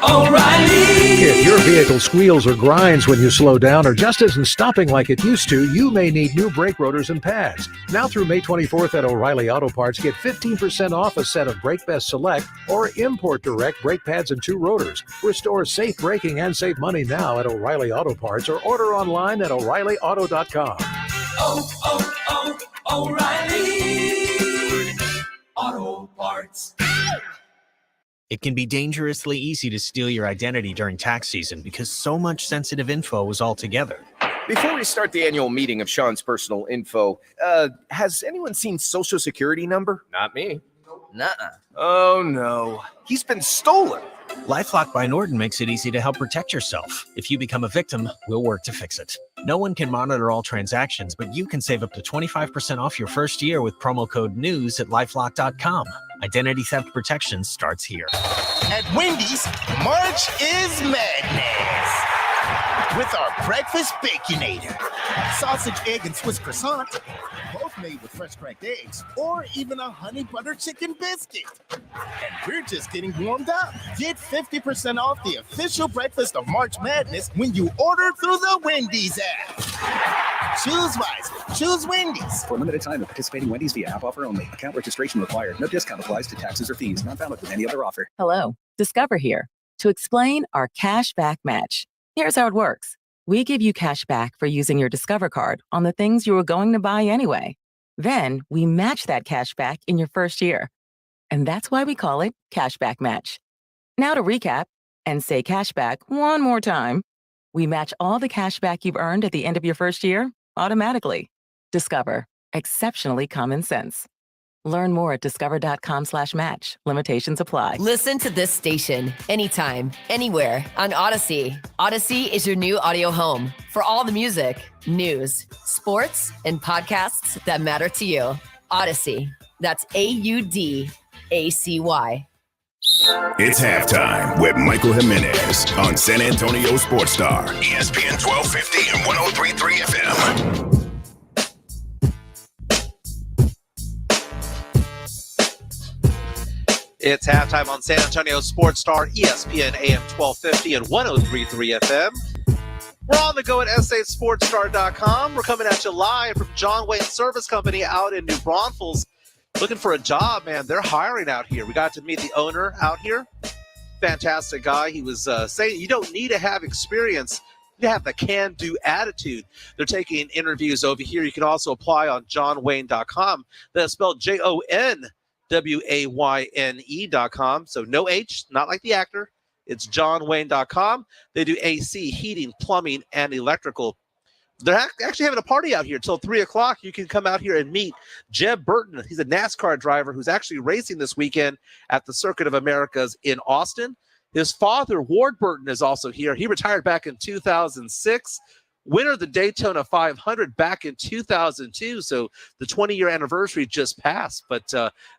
O'Reilly! If your vehicle squeals or grinds when you slow down or just isn't stopping like it used to, you may need new brake rotors and pads. Now through May 24th at O'Reilly Auto Parts, get 15% off a set of Brake Best Select or Import Direct brake pads and 2 rotors. Restore safe braking and save money now at O'Reilly Auto Parts or order online at O'ReillyAuto.com.
O'Reilly Auto Parts.
It can be dangerously easy to steal your identity during tax season because so much sensitive info is all together.
Before we start the annual meeting of Sean's personal info, has anyone seen Social Security number?
Not me.
Nuh-uh. Oh, no. He's been stolen.
LifeLock by Norton makes it easy to help protect yourself. If you become a victim, we'll work to fix it. No one can monitor all transactions, but you can save up to 25% off your first year with promo code NEWS at LifeLock.com. Identity theft protection starts here.
At Wendy's, March is madness. With our breakfast Baconator. Sausage, egg, and Swiss croissant. Both made with fresh cracked eggs. Or even a honey butter chicken biscuit. And we're just getting warmed up. Get 50% off the official breakfast of March Madness when you order through the Wendy's app. Choose wisely. Choose Wendy's.
For a limited time at participating Wendy's via app offer only. Account registration required. No discount applies to taxes or fees. Not valid with any other offer.
Hello, Discover here to explain our cash back match. Here's how it works. We give you cash back for using your Discover card on the things you were going to buy anyway. Then we match that cash back in your first year. And that's why we call it Cashback Match. Now to recap and say cashback one more time. We match all the cash back you've earned at the end of your first year automatically. Discover. Exceptionally common sense. Learn more at discover.com/match. Limitations apply.
Listen to this station anytime, anywhere on Odyssey. Odyssey is your new audio home for all the music, news, sports, and podcasts that matter to you. Odyssey, That's AUDACY.
It's halftime with Michael Jimenez on San Antonio Sports Star, ESPN 1250 and 103.3 FM.
It's halftime on San Antonio Sports Star, ESPN AM 1250 and 103.3 FM. We're on the go at sasportstar.com. We're coming at you live from John Wayne Service Company out in New Braunfels. Looking for a job, man. They're hiring out here. We got to meet the owner out here. Fantastic guy. He was saying you don't need to have experience. You have the can-do attitude. They're taking interviews over here. You can also apply on johnwayne.com. That's spelled JONWAYNE.com. So no H, not like the actor. It's johnwayne.com. They do AC, heating, plumbing, and electrical. They're actually having a party out here till 3 o'clock. You can come out here and meet Jeb Burton. He's a NASCAR driver who's actually racing this weekend at the Circuit of Americas in Austin. His father, Ward Burton, is also here. He retired back in 2006. Winner of the Daytona 500 back in 2002. So the 20-year anniversary just passed. But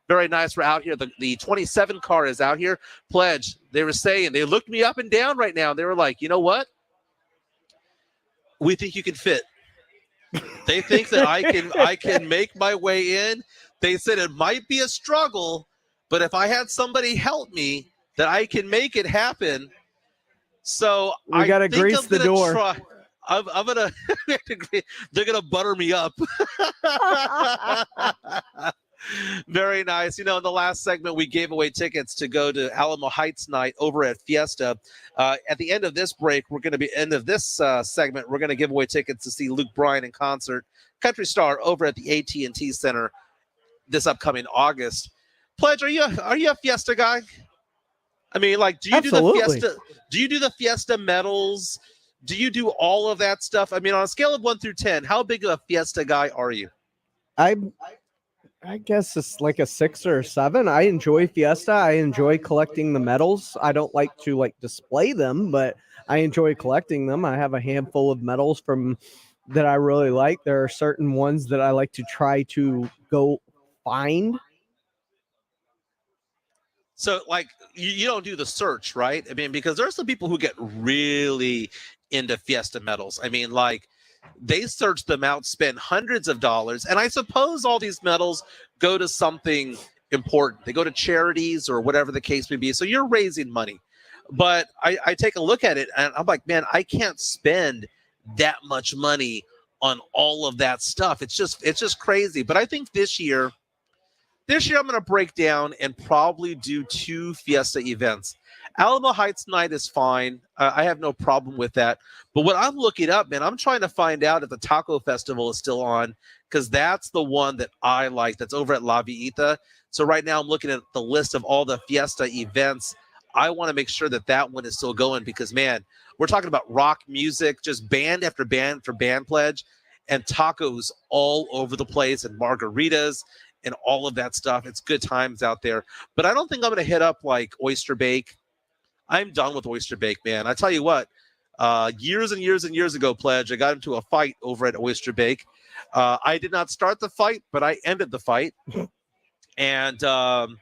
very nice. We're out here. The 27 car is out here. Pledge, they were saying, they looked me up and down right now. They were like, you know what? We think you can fit. They think that I can make my way in. They said it might be a struggle, but if I had somebody help me, that I can make it happen. So
we got to grease the door.
I'm gonna. They're gonna butter me up. Very nice. You know, in the last segment, we gave away tickets to go to Alamo Heights night over at Fiesta. At the end of this break, we're going to be segment. We're going to give away tickets to see Luke Bryan in concert, Country Star, over at the AT&T Center this upcoming August. Pledge, are you a Fiesta guy? I mean, like, do you
Absolutely.
do the Fiesta? Do you do the Fiesta medals? Do you do all of that stuff? I mean, on a scale of 1 through 10, how big of a Fiesta guy are you?
I guess it's like a 6 or a 7. I enjoy Fiesta. I enjoy collecting the medals. I don't like to display them, but I enjoy collecting them. I have a handful of medals from that I really like. There are certain ones that I like to try to go find.
So, like, you don't do the search, right? I mean, because there's some people who get really into Fiesta medals. I mean, like, they search them out, spend hundreds of dollars, and I suppose all these medals go to something important. They go to charities or whatever the case may be. So you're raising money. But I take a look at it, and I'm like, man, I can't spend that much money on all of that stuff. It's just crazy. But I think this year I'm going to break down and probably do 2 Fiesta events. Alamo Heights night is fine. I have no problem with that. But what I'm looking up, man, I'm trying to find out if the Taco Festival is still on, because that's the one that I like. That's over at La Villita. So right now I'm looking at the list of all the Fiesta events. I want to make sure that one is still going because, man, we're talking about rock music, just band after band for band pledge, and tacos all over the place and margaritas and all of that stuff. It's good times out there. But I don't think I'm going to hit up like Oyster Bake. I'm done with Oyster Bake, man. I tell you what, years and years and years ago, Pledge, I got into a fight over at Oyster Bake. I did not start the fight, but I ended the fight. And, so I'm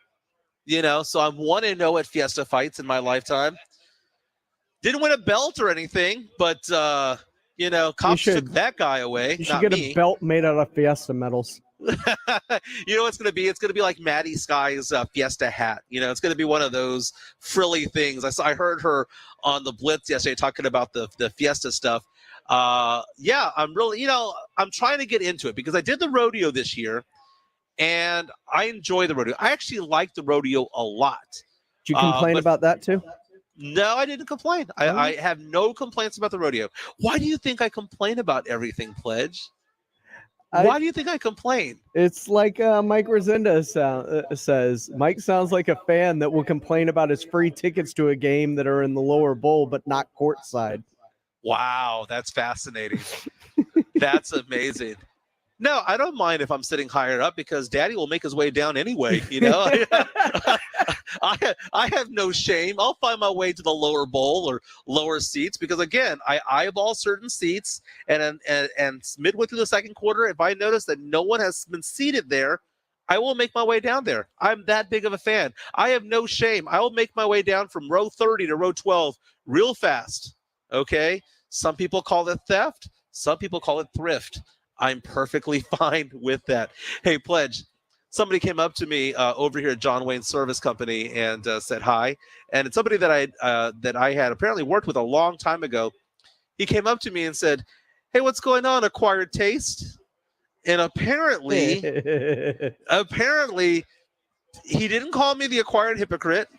1-0 at Fiesta fights in my lifetime. Didn't win a belt or anything, but, cops took that guy away.
You should get a belt made out of Fiesta medals.
You know what it's going to be? It's going to be like Maddie Sky's Fiesta hat. It's going to be one of those frilly things. I heard her on the Blitz yesterday talking about the Fiesta stuff. I'm really, I'm trying to get into it because I did the rodeo this year and I enjoy the rodeo. I actually like the rodeo a lot.
Did you complain about that too?
No, I didn't complain. I have no complaints about the rodeo. Why do you think I complain about everything, Pledge? Why do you think I complain?
It's like Mike Resenda says. Mike sounds like a fan that will complain about his free tickets to a game that are in the lower bowl, but not courtside.
Wow, that's fascinating. That's amazing. No, I don't mind if I'm sitting higher up because Daddy will make his way down anyway. I have no shame. I'll find my way to the lower bowl or lower seats because, again, I eyeball certain seats. And midway through the second quarter, if I notice that no one has been seated there, I will make my way down there. I'm that big of a fan. I have no shame. I will make my way down from row 30 to row 12 real fast. Okay? Some people call it theft. Some people call it thrift. I'm perfectly fine with that. Hey, Pledge, somebody came up to me over here at John Wayne Service Company and said hi. And it's somebody that I had apparently worked with a long time ago. He came up to me and said, "Hey, what's going on, Acquired Taste?" And apparently, he didn't call me the acquired hypocrite.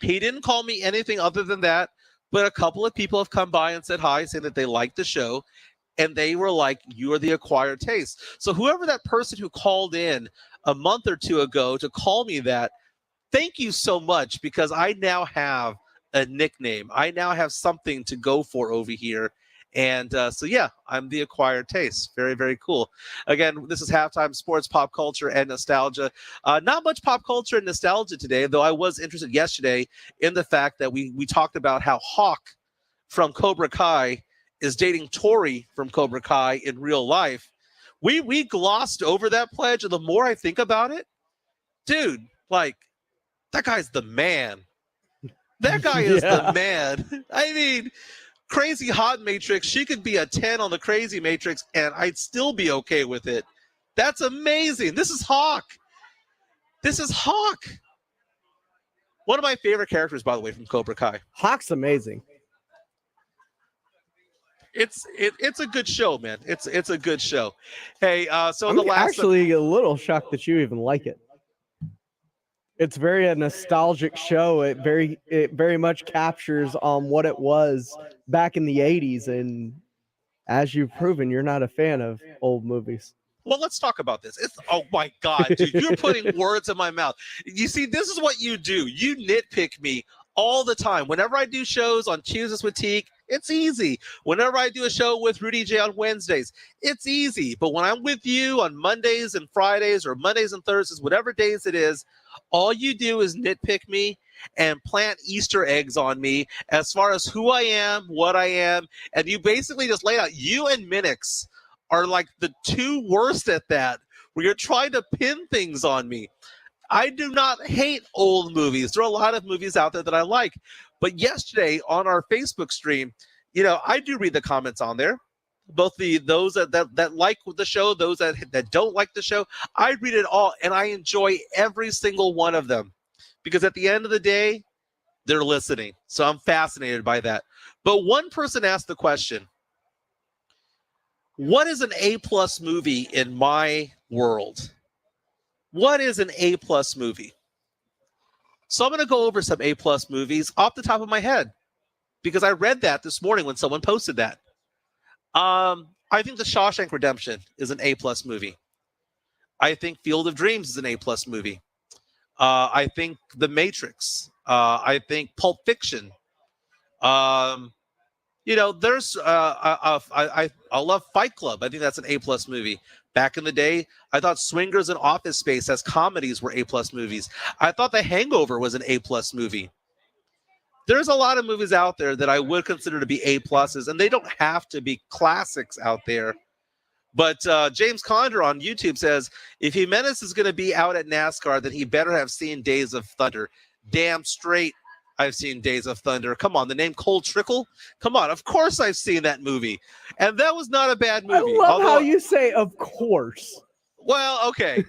He didn't call me anything other than that. But a couple of people have come by and said hi, saying that they liked the show. And they were like, "You are the acquired taste." So whoever that person who called in a month or two ago to call me that, thank you so much, because I now have a nickname. I now have something to go for over here. And so, yeah, I'm the acquired taste. Very, very cool. Again, this is Halftime Sports, Pop Culture, and Nostalgia. Not much pop culture and nostalgia today, though I was interested yesterday in the fact that we talked about how Hawk from Cobra Kai is dating Tori from Cobra Kai in real life. We glossed over that, Pledge, and the more I think about it, dude, like, that guy's the man. That guy is the man. I mean, Crazy Hot Matrix, she could be a 10 on the Crazy Matrix, and I'd still be okay with it. That's amazing. This is Hawk. This is Hawk. One of my favorite characters, by the way, from Cobra Kai.
Hawk's amazing.
It's a good show, man. It's a good show. Hey, so
I'm
the last
actually a little shocked that you even like it. It's very a nostalgic show. It very much captures what it was back in the 80s, and as you've proven, you're not a fan of old movies.
Well, let's talk about this. Oh my God, dude, you're putting words in my mouth. You see, this is what you do. You nitpick me all the time. Whenever I do shows on Tuesdays with Teak, it's easy. Whenever I do a show with Rudy J on Wednesdays, it's easy. But when I'm with you on Mondays and Fridays or Mondays and Thursdays, whatever days it is, all you do is nitpick me and plant Easter eggs on me as far as who I am, what I am. And you basically just lay out, you and Minix are like the two worst at that, where you're trying to pin things on me. I do not hate old movies. There are a lot of movies out there that I like. But yesterday on our Facebook stream, I do read the comments on there. Both those that like the show, those that don't like the show. I read it all, and I enjoy every single one of them. Because at the end of the day, they're listening. So I'm fascinated by that. But one person asked the question, what is an A-plus movie in my world? What is an A-plus movie? So I'm going to go over some A-plus movies off the top of my head, because I read that this morning when someone posted that. I think The Shawshank Redemption is an A-plus movie. I think Field of Dreams is an A-plus movie. I think The Matrix. I think Pulp Fiction. There's I love Fight Club. I think that's an A-plus movie. Back in the day, I thought Swingers and Office Space as comedies were A-plus movies. I thought The Hangover was an A-plus movie. There's a lot of movies out there that I would consider to be A-pluses, and they don't have to be classics out there. But James Condor on YouTube says, if Jimenez is going to be out at NASCAR, then he better have seen Days of Thunder. Damn straight I've seen Days of Thunder. Come on, the name Cole Trickle? Come on, of course I've seen that movie. And that was not a bad movie.
I love how you say, of course.
Well, okay.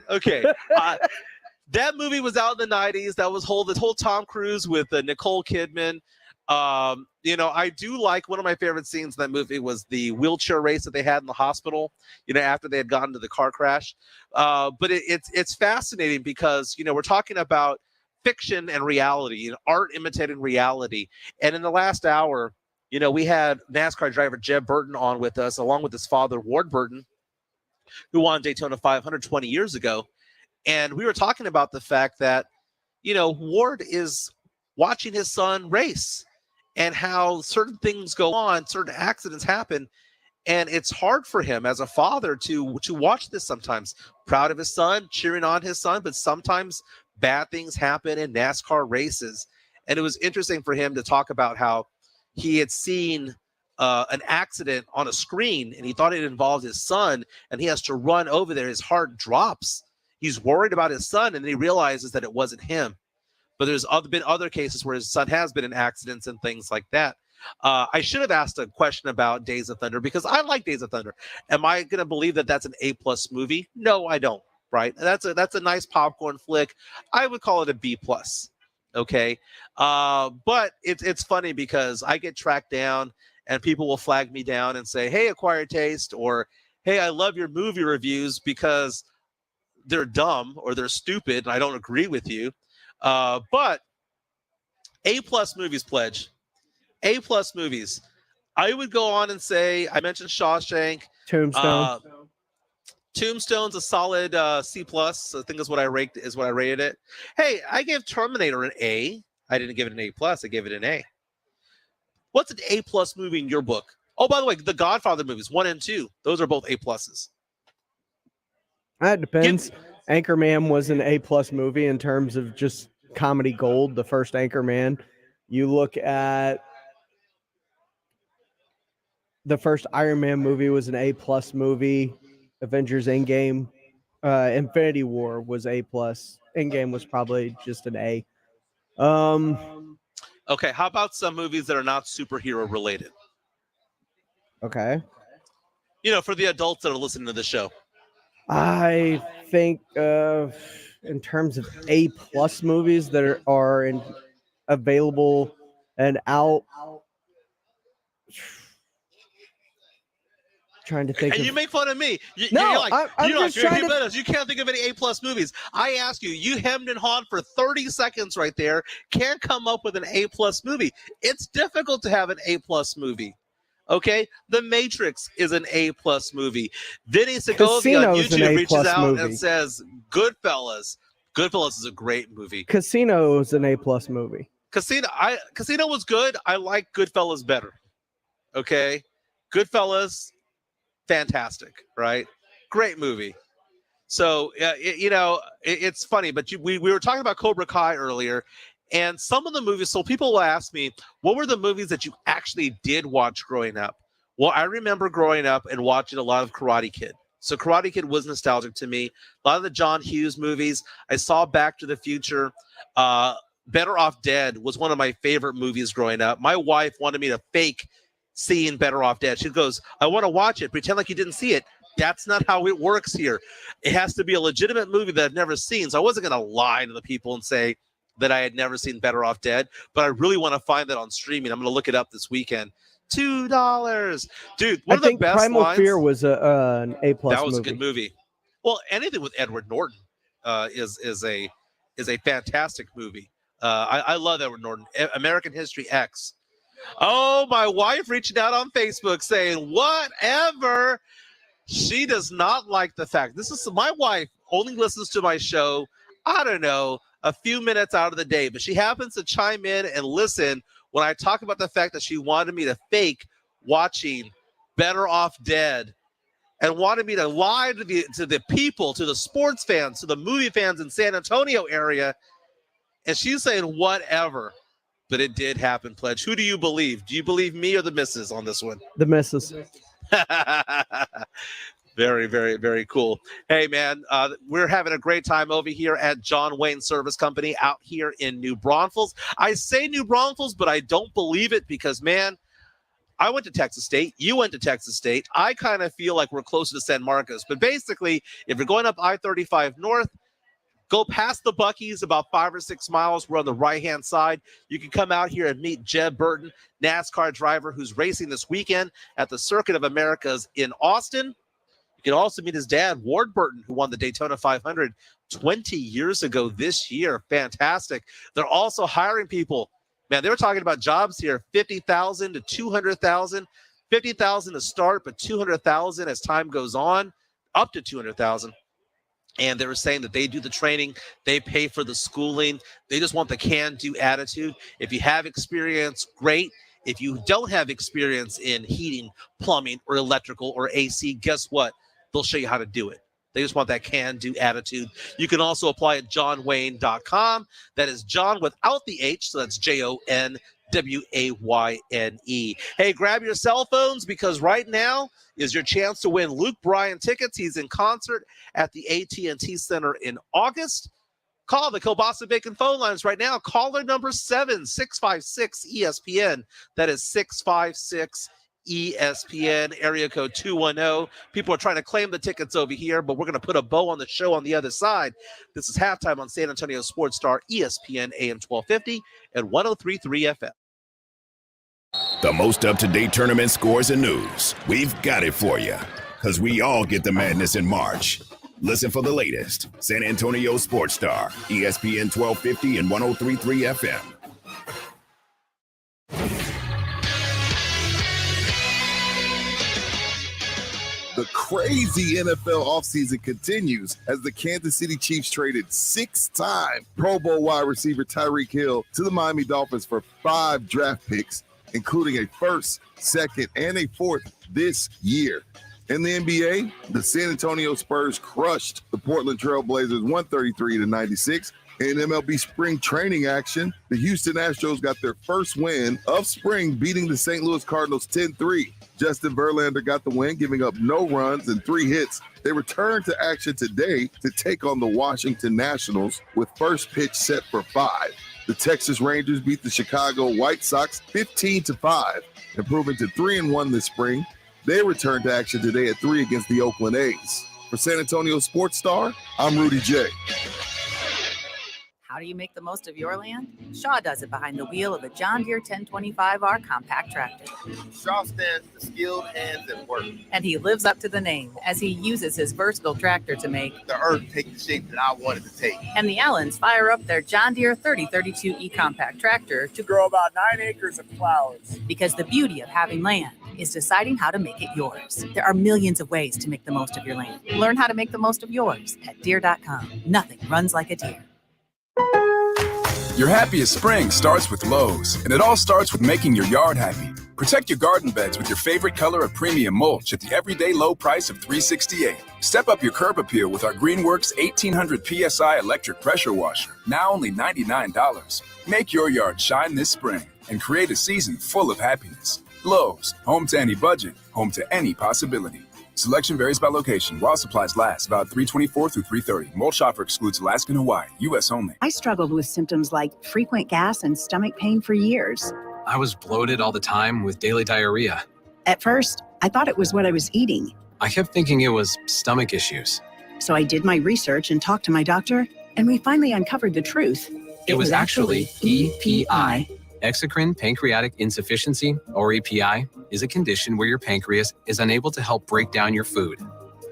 That movie was out in the 90s. That was the whole Tom Cruise with Nicole Kidman. I do like, one of my favorite scenes in that movie was the wheelchair race that they had in the hospital, after they had gotten to the car crash. But it's fascinating because, we're talking about fiction and reality, art imitating reality. And in the last hour, we had NASCAR driver Jeb Burton on with us, along with his father, Ward Burton, who won Daytona 500 20 years ago. And we were talking about the fact that, Ward is watching his son race and how certain things go on, certain accidents happen. And it's hard for him as a father to watch this sometimes. Proud of his son, cheering on his son, but sometimes bad things happen in NASCAR races. And it was interesting for him to talk about how he had seen an accident on a screen and he thought it involved his son, and he has to run over there. His heart drops He's worried about his son, and then he realizes that it wasn't him. But there's been other cases where his son has been in accidents and things like that. I should have asked a question about Days of Thunder because I like Days of Thunder. Am I going to believe that that's an A+ movie? No, I don't. Right? That's a nice popcorn flick. I would call it a B+. Okay, but it's funny because I get tracked down and people will flag me down and say, "Hey, Acquired Taste," or "Hey, I love your movie reviews," because they're dumb or they're stupid and I don't agree with you. But A+ movies, Pledge. A+ movies. I would go on and say, I mentioned Shawshank.
Tombstone.
Tombstone's a solid C+. I think is what I rated it. Hey, I gave Terminator an A. I didn't give it an A+. I gave it an A. What's an A+ movie in your book? Oh, by the way, the Godfather movies, 1 and 2. Those are both A+.
That depends. Anchorman was an A+ movie in terms of just comedy gold, the first Anchorman. You look at the first Iron Man movie was an A+ movie. Avengers Endgame. Infinity War was A+. Endgame was probably just an A.
Okay, how about some movies that are not superhero related?
Okay.
For the adults that are listening to the show.
I think in terms of A+ movies that are available and out, trying to think.
And you make fun of me. You can't think of any A+ movies. I ask you, you hemmed and hawed for 30 seconds right there. Can't come up with an A+ movie. It's difficult to have an A+ movie. Okay, The Matrix is an A+ movie. Vinny Segovia on YouTube reaches out and says, Goodfellas. Goodfellas is a great movie.
Casino is an A+ movie.
Casino was good. I like Goodfellas better. Okay, Goodfellas, fantastic, right? Great movie. So it's funny, but we were talking about Cobra Kai earlier. And some of the movies, so people will ask me, what were the movies that you actually did watch growing up? Well, I remember growing up and watching a lot of Karate Kid. So Karate Kid was nostalgic to me. A lot of the John Hughes movies. I saw Back to the Future. Better Off Dead was one of my favorite movies growing up. My wife wanted me to fake seeing Better Off Dead. She goes, I want to watch it. Pretend like you didn't see it. That's not how it works here. It has to be a legitimate movie that I've never seen. So I wasn't going to lie to the people and say that I had never seen Better Off Dead, but I really want to find that on streaming. I'm going to look it up this weekend. $2, dude. One of the best
Primal
lines,
Fear was an A+ movie.
That was a good movie. Well, anything with Edward Norton is a fantastic movie. I love Edward Norton. American History X. Oh, my wife reaching out on Facebook saying whatever. She does not like the fact. My wife only listens to my show, I don't know, a few minutes out of the day, but she happens to chime in and listen when I talk about the fact that she wanted me to fake watching Better Off Dead and wanted me to lie to the people, to the sports fans, to the movie fans in San Antonio area. And she's saying whatever, but it did happen, Pledge. Who do you believe? Do you believe me or the missus on this one?
The missus.
Very, very, very cool. Hey, man, we're having a great time over here at John Wayne Service Company out here in New Braunfels. I say New Braunfels, but I don't believe it because, man, I went to Texas State. You went to Texas State. I kind of feel like we're closer to San Marcos. But basically, if you're going up I-35 north, go past the Buc-ee's about 5 or 6 miles. We're on the right-hand side. You can come out here and meet Jeb Burton, NASCAR driver who's racing this weekend at the Circuit of Americas in Austin. You can also meet his dad, Ward Burton, who won the Daytona 500 20 years ago this year. Fantastic. They're also hiring people. Man, they were talking about jobs here, 50,000 to 200,000. 50,000 to start, but 200,000 as time goes on, up to 200,000. And they were saying that they do the training, they pay for the schooling, they just want the can-do attitude. If you have experience, great. If you don't have experience in heating, plumbing, or electrical, or AC, guess what? They'll show you how to do it. They just want that can-do attitude. You can also apply at johnwayne.com. That is John without the H, so that's JON WAYNE. Hey, grab your cell phones because right now is your chance to win Luke Bryan tickets. He's in concert at the AT&T Center in August. Call the Kielbasa Bacon phone lines right now. Caller number 7-656-ESPN. That is 656-ESPN, area code 210. People are trying to claim the tickets over here, but we're going to put a bow on the show on the other side. This is halftime on San Antonio Sports Star, ESPN AM 1250 and 103.3 FM.
The most up-to-date tournament scores and news. We've got it for you, because we all get the madness in March. Listen for the latest. San Antonio Sports Star, ESPN 1250 and 103.3 FM.
The crazy NFL offseason continues as the Kansas City Chiefs traded 6-time Pro Bowl wide receiver Tyreek Hill to the Miami Dolphins for 5 draft picks, including a first, second, and a fourth this year. In the NBA, the San Antonio Spurs crushed the Portland Trail Blazers 133-96. In MLB spring training action, the Houston Astros got their first win of spring, beating the St. Louis Cardinals 10-3. Justin Verlander got the win, giving up no runs and 3 hits. They return to action today to take on the Washington Nationals with first pitch set for 5. The Texas Rangers beat the Chicago White Sox 15-5, improving to 3-1 this spring. They return to action today at 3 against the Oakland A's. For San Antonio Sports Star, I'm Rudy J.
How do you make the most of your land? Shaw does it behind the wheel of a John Deere 1025R compact tractor.
Shaw stands for skilled hands at work.
And he lives up to the name as he uses his versatile tractor to make
the earth take the shape that I wanted to take.
And the Allens fire up their John Deere 3032E compact tractor to
Grow about 9 acres of flowers.
Because the beauty of having land is deciding how to make it yours. There are millions of ways to make the most of your land. Learn how to make the most of yours at Deere.com. Nothing runs like a Deere.
Your happiest spring starts with Lowe's, and it all starts with making your yard happy. Protect your garden beds with your favorite color of premium mulch at the everyday low price of $368. Step up your curb appeal with our Greenworks 1800 PSI electric pressure washer, now only $99. Make your yard shine this spring and create a season full of happiness. Lowe's, home to any budget, home to any possibility. Selection varies by location. While supplies last, about 3/24 through 3/30. Mulch offer excludes Alaska and Hawaii. U.S. only.
I struggled with symptoms like frequent gas and stomach pain for years.
I was bloated all the time with daily diarrhea.
At first, I thought it was what I was eating.
I kept thinking it was stomach issues.
So I did my research and talked to my doctor, and we finally uncovered the truth.
It was actually EPI. Exocrine pancreatic insufficiency, or EPI, is a condition where your pancreas is unable to help break down your food.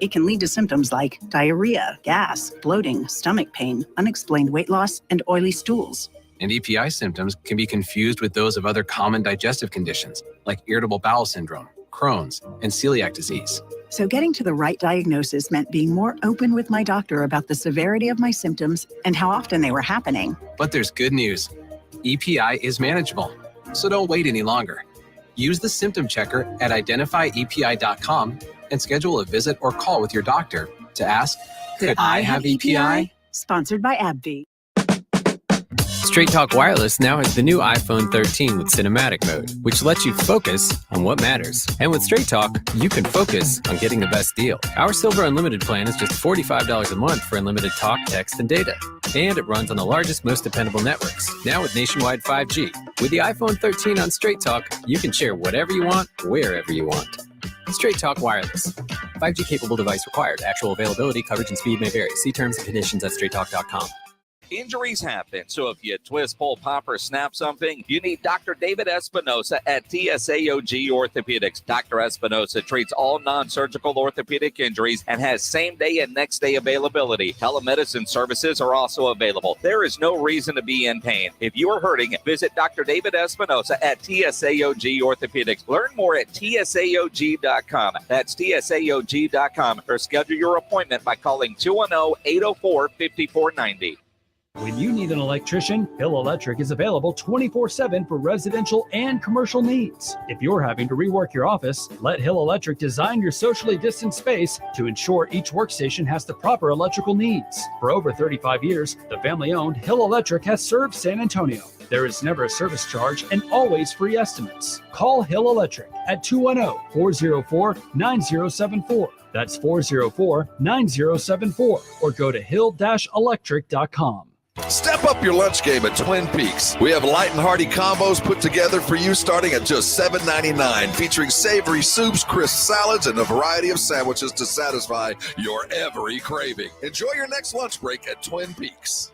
It can lead to symptoms like diarrhea, gas, bloating, stomach pain, unexplained weight loss, and oily stools.
And EPI symptoms can be confused with those of other common digestive conditions, like irritable bowel syndrome, Crohn's, and celiac disease.
So getting to the right diagnosis meant being more open with my doctor about the severity of my symptoms and how often they were happening.
But there's good news. EPI is manageable, so don't wait any longer. Use the symptom checker at identifyepi.com and schedule a visit or call with your doctor to ask, could I have EPI?
Sponsored by AbbVie.
Straight Talk Wireless now has the new iPhone 13 with cinematic mode, which lets you focus on what matters. And with Straight Talk, you can focus on getting the best deal. Our Silver Unlimited plan is just $45 a month for unlimited talk, text, and data. And it runs on the largest, most dependable networks, now with nationwide 5G. With the iPhone 13 on Straight Talk, you can share whatever you want, wherever you want. Straight Talk Wireless. 5G capable device required. Actual availability, coverage, and speed may vary. See terms and conditions at straighttalk.com.
Injuries happen, so if you twist, pull, pop, or snap something, you need Dr. David Espinosa at TSAOG Orthopedics. Dr. Espinosa treats all non-surgical orthopedic injuries and has same-day and next-day availability. Telemedicine services are also available. There is no reason to be in pain. If you are hurting, visit Dr. David Espinosa at TSAOG Orthopedics. Learn more at TSAOG.com. That's TSAOG.com, or schedule your appointment by calling 210-804-5490.
When you need an electrician, Hill Electric is available 24/7 for residential and commercial needs. If you're having to rework your office, let Hill Electric design your socially distanced space to ensure each workstation has the proper electrical needs. For over 35 years, the family-owned Hill Electric has served San Antonio. There is never a service charge and always free estimates. Call Hill Electric at 210-404-9074. That's 404-9074. Or go to hill-electric.com.
Step up your lunch game at Twin Peaks. We have light and hearty combos put together for you starting at just $7.99, featuring savory soups, crisp salads, and a variety of sandwiches to satisfy your every craving. Enjoy your next lunch break at Twin Peaks.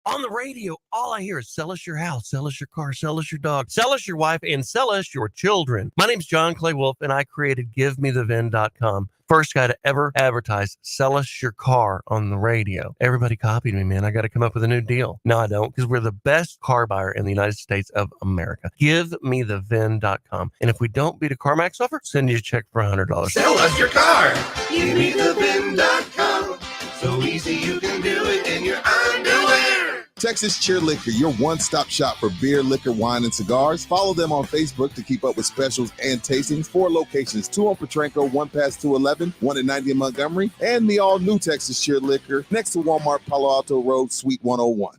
On the radio, all I hear is sell us your house, sell us your car, sell us your dog, sell us your wife, and sell us your children. My name's John Clay Wolf, and I created GiveMeTheVin.com. First guy to ever advertise sell us your car on the radio. Everybody copied me, man. I got to come up with a new deal. No, I don't, because we're the best car buyer in the United States of America. GiveMeTheVin.com. And if we don't beat a CarMax offer, send you a check for $100.
Sell us your car. GiveMeTheVin.com. So easy you can do it in your underwear.
Texas Cheer Liquor, your one-stop shop for beer, liquor, wine, and cigars. Follow them on Facebook to keep up with specials and tastings. 4 locations, 2 on Petranco, 1 past 211, 1 in 90 in Montgomery, and the all-new Texas Cheer Liquor next to Walmart Palo Alto Road, Suite 101.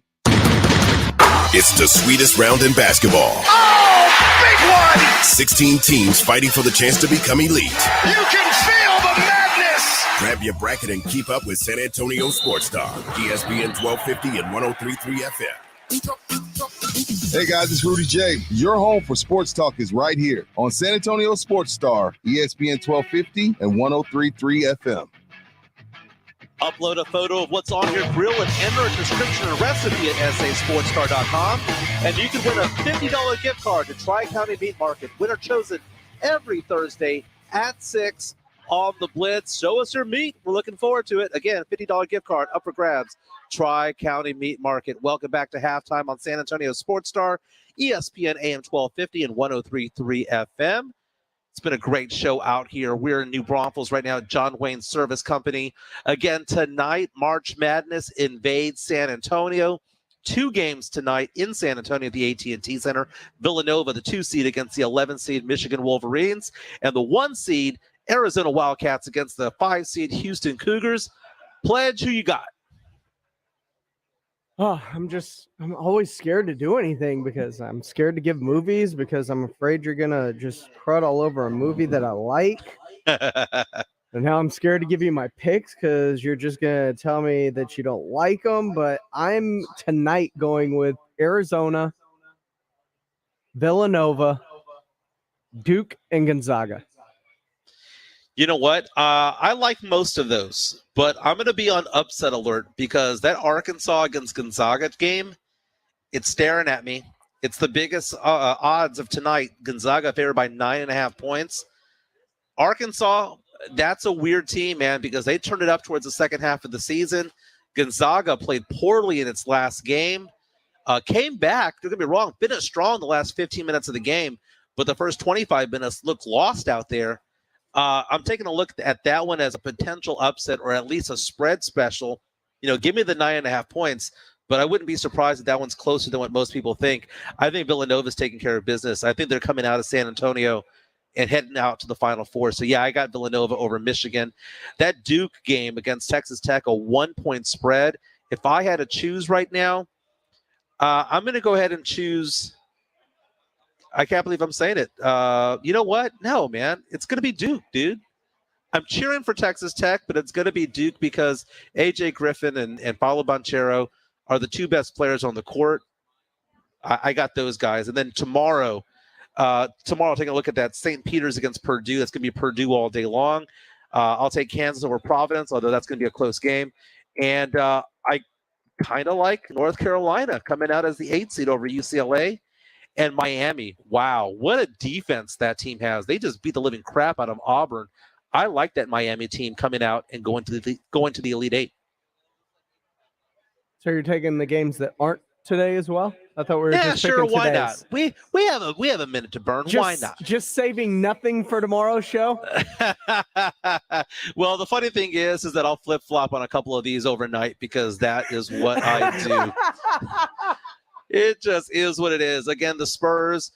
It's the sweetest round in basketball.
Oh, big one!
16 teams fighting for the chance to become elite.
You can feel the madness!
Grab your bracket and keep up with San Antonio Sports Star, ESPN 1250 and 103.3 FM.
Hey guys, it's Rudy J. Your home for sports talk is right here on San Antonio Sports Star, ESPN 1250 and 103.3 FM.
Upload a photo of what's on your grill and enter a description and recipe at sasportstar.com. And you can win a $50 gift card to Tri-County Meat Market. Winner chosen every Thursday at 6 on the Blitz. Show us your meat. We're looking forward to it. Again, $50 gift card up for grabs. Tri-County Meat Market. Welcome back to halftime on San Antonio Sports Star, ESPN AM 1250 and 103.3 FM. It's been a great show out here. We're in New Braunfels right now at John Wayne Service Company. Again, tonight, March Madness invades San Antonio. 2 games tonight in San Antonio at the AT&T Center. Villanova, the 2 seed against the 11 seed Michigan Wolverines, and the 1 seed Arizona Wildcats against the 5 seed Houston Cougars. Pledge, who you got?
Oh, I'm always scared to do anything because I'm scared to give movies because I'm afraid you're going to just crud all over a movie that I like. And now I'm scared to give you my picks because you're just going to tell me that you don't like them. But I'm tonight going with Arizona, Villanova, Duke, and Gonzaga.
You know what? I like most of those, but I'm going to be on upset alert because that Arkansas against Gonzaga game, it's staring at me. It's the biggest odds of tonight. Gonzaga favored by 9.5 points. Arkansas, that's a weird team, man, because they turned it up towards the second half of the season. Gonzaga played poorly in its last game, came back, don't get me wrong, finished strong the last 15 minutes of the game, but the first 25 minutes looked lost out there. I'm taking a look at that one as a potential upset or at least a spread special. You know, give me the 9.5 points, but I wouldn't be surprised if that one's closer than what most people think. I think Villanova's taking care of business. I think they're coming out of San Antonio and heading out to the Final Four. So, yeah, I got Villanova over Michigan. That Duke game against Texas Tech, a 1-point spread. If I had to choose right now, I'm going to go ahead and choose – I can't believe I'm saying it. You know what? No, man. It's going to be Duke, dude. I'm cheering for Texas Tech, but it's going to be Duke because A.J. Griffin and Paolo Banchero are the 2 best players on the court. I got those guys. And then tomorrow taking a look at that St. Peter's against Purdue. That's going to be Purdue all day long. I'll take Kansas over Providence, although that's going to be a close game. And I kind of like North Carolina coming out as the 8th seed over UCLA. And Miami, wow, what a defense that team has. They just beat the living crap out of Auburn. I like that Miami team coming out and going to the Elite 8.
So you're taking the games that aren't today as well? I thought we were just
sure,
picking
why
today's.
not? We have a minute to burn. Why not?
Just saving nothing for tomorrow's show?
Well, the funny thing is that I'll flip-flop on a couple of these overnight because that is what I do. It just is what it is. Again, the Spurs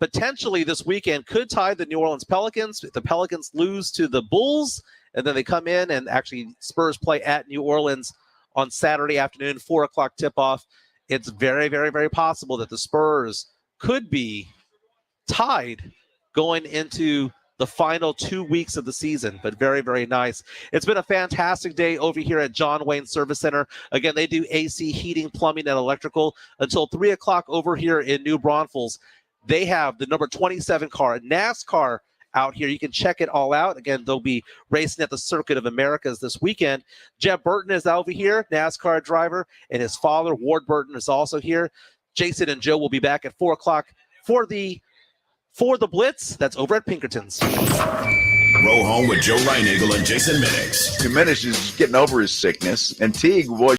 potentially this weekend could tie the New Orleans Pelicans. If the Pelicans lose to the Bulls, and then they come in and actually Spurs play at New Orleans on Saturday afternoon, 4 o'clock tip-off. it's very, very, very possible that the Spurs could be tied going into the final 2 weeks of the season, but very, very nice. It's been a fantastic day over here at John Wayne Service Center. Again, they do AC, heating, plumbing, and electrical until 3 o'clock over here in New Braunfels. They have the number 27 car, NASCAR, out here. You can check it all out. Again, they'll be racing at the Circuit of Americas this weekend. Jeb Burton is over here, NASCAR driver, and his father, Ward Burton, is also here. Jason and Joe will be back at 4 o'clock for the Blitz. That's over at Pinkerton's.
Row home with Joe Reinagle and Jason Minix.
Minix is getting over his sickness, and Teague, boy,